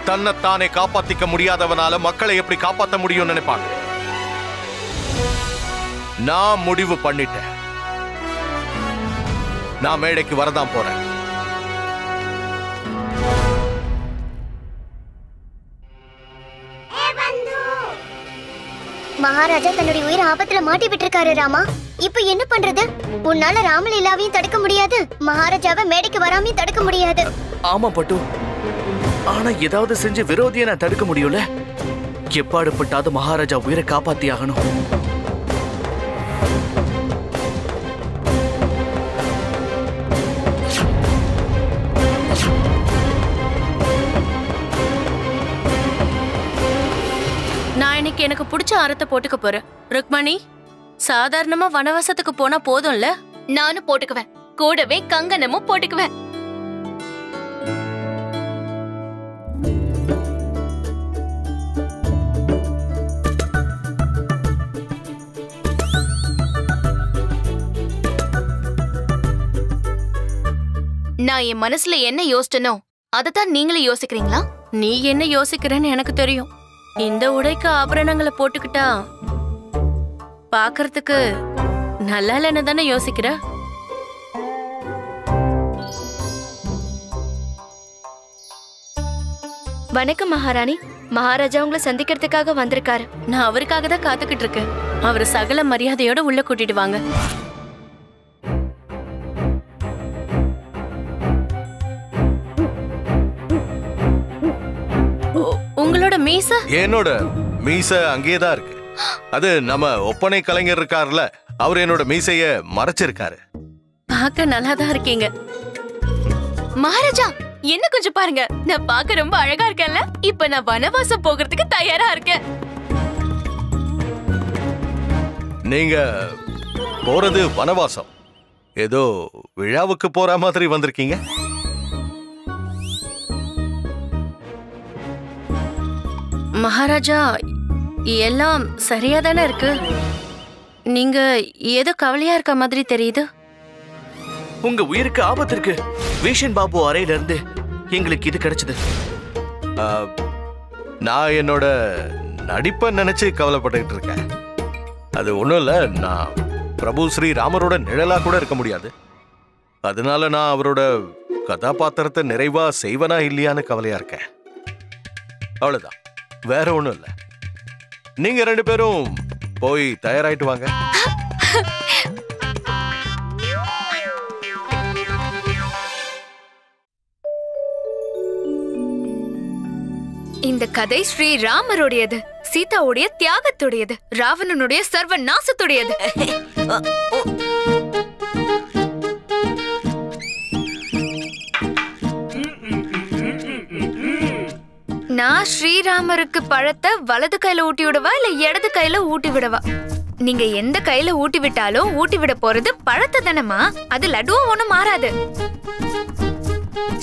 தன்னைத்தானே காப்பாத்திக்க முடியாதவனால மக்களை எப்படி காப்பாற்ற முடியும் நினைப்பாங்க. நான் முடிவு பண்ணிட்டேன். நான் மேடைக்கு வரதான் போறேன். மகாராஜா தன்னுடைய உயிர் ஆபத்துல மாட்டி விட்டுருக்காரு ராமா. இப்ப என்ன பண்றது? உன்னால ராமலீலாவையும் தடுக்க முடியாது, மகாராஜாவை மேடைக்கு வராமையும் தடுக்க முடியாது. ஆமா பட்டு, ஆனா ஏதாவது செஞ்சு விரோதியை நான் தடுக்க முடியும்ல. எப்பாடுபட்டாவது மகாராஜா உயிரை காப்பாத்தி ஆகணும். நான் இன்னைக்கு எனக்கு பிடிச்ச ஆரத்தை போட்டுக்க போறேன். ருக்மணி, சாதாரணமா வனவாசத்துக்கு போனா போதும்ல? நானும் போட்டுக்குவேன், கூடவே கங்கணமும் போட்டுக்குவேன். நான் என் மனசுல என்ன யோசிச்சனோ அதத்தான் நீங்களும் யோசிக்கிறீங்களா? நீ என்ன யோசிக்கிறேன்னு எனக்கு தெரியும். இந்த உடைக்கு ஆபரணங்களை போட்டுக்கிட்டா பாக்குறதுக்கு நல்லா இல்லைன்னு தானே யோசிக்கிற? வணக்கம் மகாராணி. மகாராஜா உங்களை சந்திக்கிறதுக்காக வந்திருக்காரு. நான் அவருக்காக தான் காத்துக்கிட்டு இருக்கேன். அவர் சகல மரியாதையோட உள்ள கூட்டிட்டு வாங்க. உங்களோட மீச? என்னோட மீச அங்கேயேதான் இருக்கு. அது நம்ம ஒப்பனை கலைஞர் இருக்காருல, அவர் என்னோட மீசைய மறைச்சிருக்காரு. பார்க்க நல்லாதான் இருக்கீங்க. மகாராஜா என்ன கொஞ்சம் பாருங்க, நான் பார்க்க ரொம்ப அழகா இருக்கேன்ல. இப்ப நான் வனவாசம் போகிறதுக்கு தயாரா இருக்கேன். நீங்க போறது வனவாசம்? ஏதோ விழாவுக்கு போற மாதிரி வந்திருக்கீங்க. மகாராஜா, எல்லாம் சரியா தானே இருக்கு. நீங்க ஏதோ கவலையா இருக்க மாதிரி தெரியுது. உங்க உயிருக்கு ஆபத்து இருக்கு. வீஷன் பாபு அறையில இருந்து எங்களுக்கு இது கிடைச்சது. நான் என்னோட நடிப்பை நினைச்சு கவலைப்பட்டுக்கிட்டு இருக்கேன். அது ஒண்ணும் இல்ல, நான் பிரபு ஸ்ரீ ராமரோட நிழலா கூட இருக்க முடியாது. அதனால நான் அவரோட கதாபாத்திரத்தை நிறைவா செய்வனா இல்லையான்னு கவலையா இருக்கேன். அவ்வளவுதான், வேற ஒண்ணும் இல்ல. நீங்க ரெண்டு பேரும் போய் தயாராயிட்டு வாங்க. இந்த கதை ஸ்ரீ ராமருடையது, சீதாவுடைய தியாகத்துடையது, ராவணனுடைய சர்வ நாசத்துடையது. நான் ஸ்ரீராமருக்கு பழத்தை வலது கையில ஊட்டி விடவா இல்ல இடது கையில ஊட்டி விடவா? நீங்க எந்த கையில ஊட்டி விட்டாலும் ஊட்டி விட போறது பழத்தை தானமா. அது லட்டுவும் ஒண்ணும் மாறாது.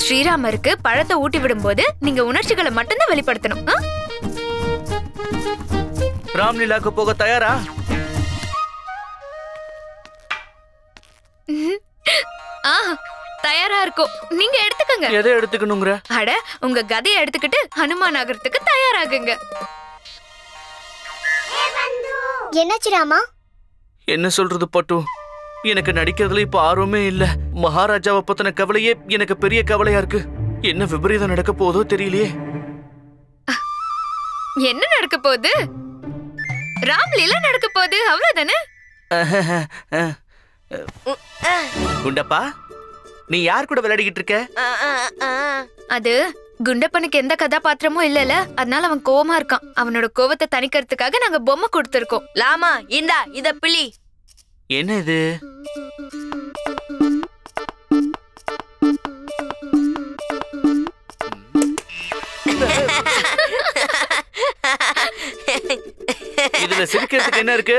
ஸ்ரீராமருக்கு பழத்தை ஊட்டி விடும் போது நீங்க உணர்ச்சிகளை மட்டும்தான் வெளிப்படுத்தணும். ராம்லீலாக்கு போக தயாரா? தயாரா இருக்கும். நீங்க எடுத்துக்கங்க. எதை எடுத்துக்கணுங்கிற? அட, உங்க கதையை எடுத்துக்கிட்டு ஹனுமான் ஆகிறதுக்கு தயாராகுங்க. என்னாச்சு ராமா? என்ன சொல்றது பட்டு, எனக்கு நடிக்கிறதுல இப்ப ஆர்வமே இல்ல. மகாராஜாவை பத்தின கவலையே எனக்கு பெரிய கவலையா இருக்கு. என்ன விபரீதம் நடக்க போதோ தெரியலையே. என்ன நடக்க போகுது? ராம்லீலா நடக்க போகுது, அவ்வளவுதானே. குண்டப்பா, நீ யார் கூட விளையாடிக்கிட்டு இருக்க? அது குண்டப்பனுக்கு எந்த கதாபாத்திரமும் இல்லல, அதனால அவன் கோவமா இருக்கான். அவனோட கோவத்தை தணிக்கிறதுக்காக நாங்க பொம்மை கொடுத்திருக்கோம். லாமா, இந்தா இத பிளி. என்ன இது? இதுல சிரிக்கிறதுக்கு என்ன இருக்கு?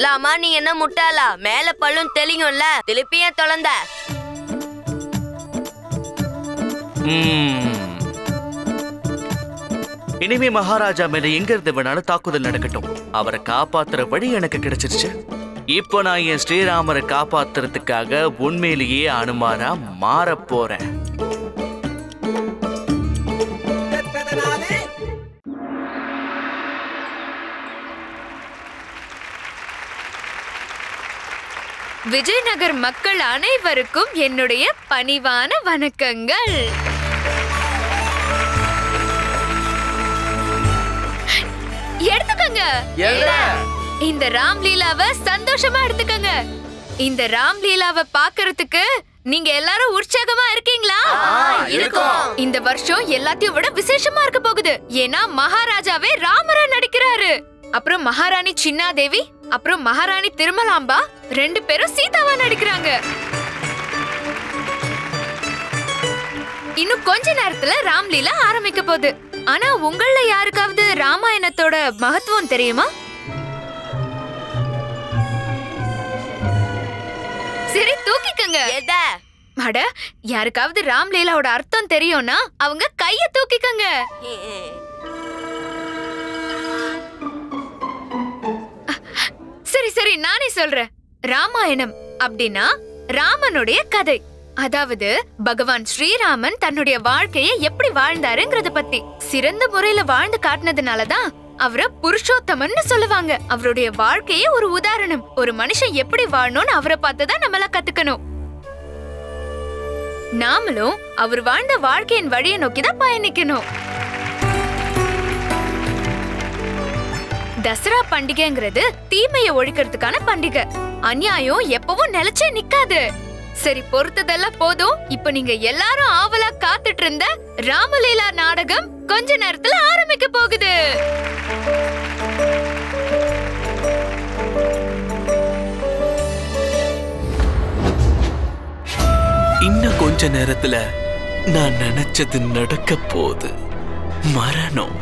லாமா, நீ என்ன முட்டாளா? மேல பல்லும் தெளியும்ல, திருப்பிய தொலைந்த. இனிமே மகாராஜா மேல எங்க இருந்து வேணாலும் தாக்குதல் நடக்கட்டும். அவரை காப்பாத்துற வழி எனக்கு கிடைச்சிருச்சு. இப்போ நான் என் ஸ்ரீராமரை காப்பாத்துறதுக்காக உண்மையிலேயே அனுமாரா மாற போறேன். விஜயநகர் மக்கள் அனைவருக்கும் என்னுடைய பணிவான வணக்கங்கள். எடுத்துக்கங்க. இந்த ராம்லீலாவை சந்தோஷமா எடுத்துக்கங்க. இந்த ராம்லீலாவை பாக்குறதுக்கு நீங்க எல்லாரும் உற்சாகமா இருக்கீங்களா? இந்த வருஷம் எல்லாத்தையும் விட விசேஷமா இருக்க போகுது. ஏன்னா மகாராஜாவே ராமரா நடிக்கிறாரு. அப்புறம் மகாராணி சின்னாதேவி, அப்புறம் மகாராணி திருமலாம்பா 2 பேரும் சீதாவா நடிக்கிறாங்க. இன்னும் கொஞ்ச நேரத்துல ராம்லீலா ஆரம்பிக்க போகுது. ஆனா உங்கள யாருக்காவது ராமாயணத்தோட மகத்துவம் தெரியுமா? சரி தூக்கிக்கங்க. அட, யாருக்காவது ராம்லீலாவோட அர்த்தம் தெரியும்னா அவங்க கைய தூக்கிக்கங்க. சரி சரி, நானே சொல்றேன். ராமாயணம் அப்படின்னா ராமனுடைய கதை. அதாவது பகவான் ஸ்ரீராமன் தன்னுடைய வாழ்க்கையை எப்படி வாழ்ந்தாருங்கறத பத்தி. சிறந்த முறையில வாழ்ந்து காட்டினதுனாலதான் அவரை புருஷோத்தமன்னு சொல்லுவாங்க. அவருடைய வாழ்க்கையே ஒரு உதாரணம். ஒரு மனுஷன் எப்படி வாழணும்னு அவரை பார்த்துதான் நம்மள கத்துக்கணும். நாமளும் அவர் வாழ்ந்த வாழ்க்கையின் வழியை நோக்கிதான் பயணிக்கணும். தசரா பண்டிகைங்கிறது தீமையை ஒழிக்கிறதுக்கான பண்டிகை. அநியாயம் எப்பவும் நிலைச்சே நிக்காது. சரி, பொறுத்ததெல்லாம் போதும். இப்ப நீங்க எல்லாரும் ஆவலா காத்துட்டு இருந்த ராமலீலா நாடகம் கொஞ்ச நேரத்துல ஆரம்பிக்க போகுது. இன்னும் கொஞ்ச நேரத்துல நான் நினைச்சது நடக்க போகுது. மரணம்.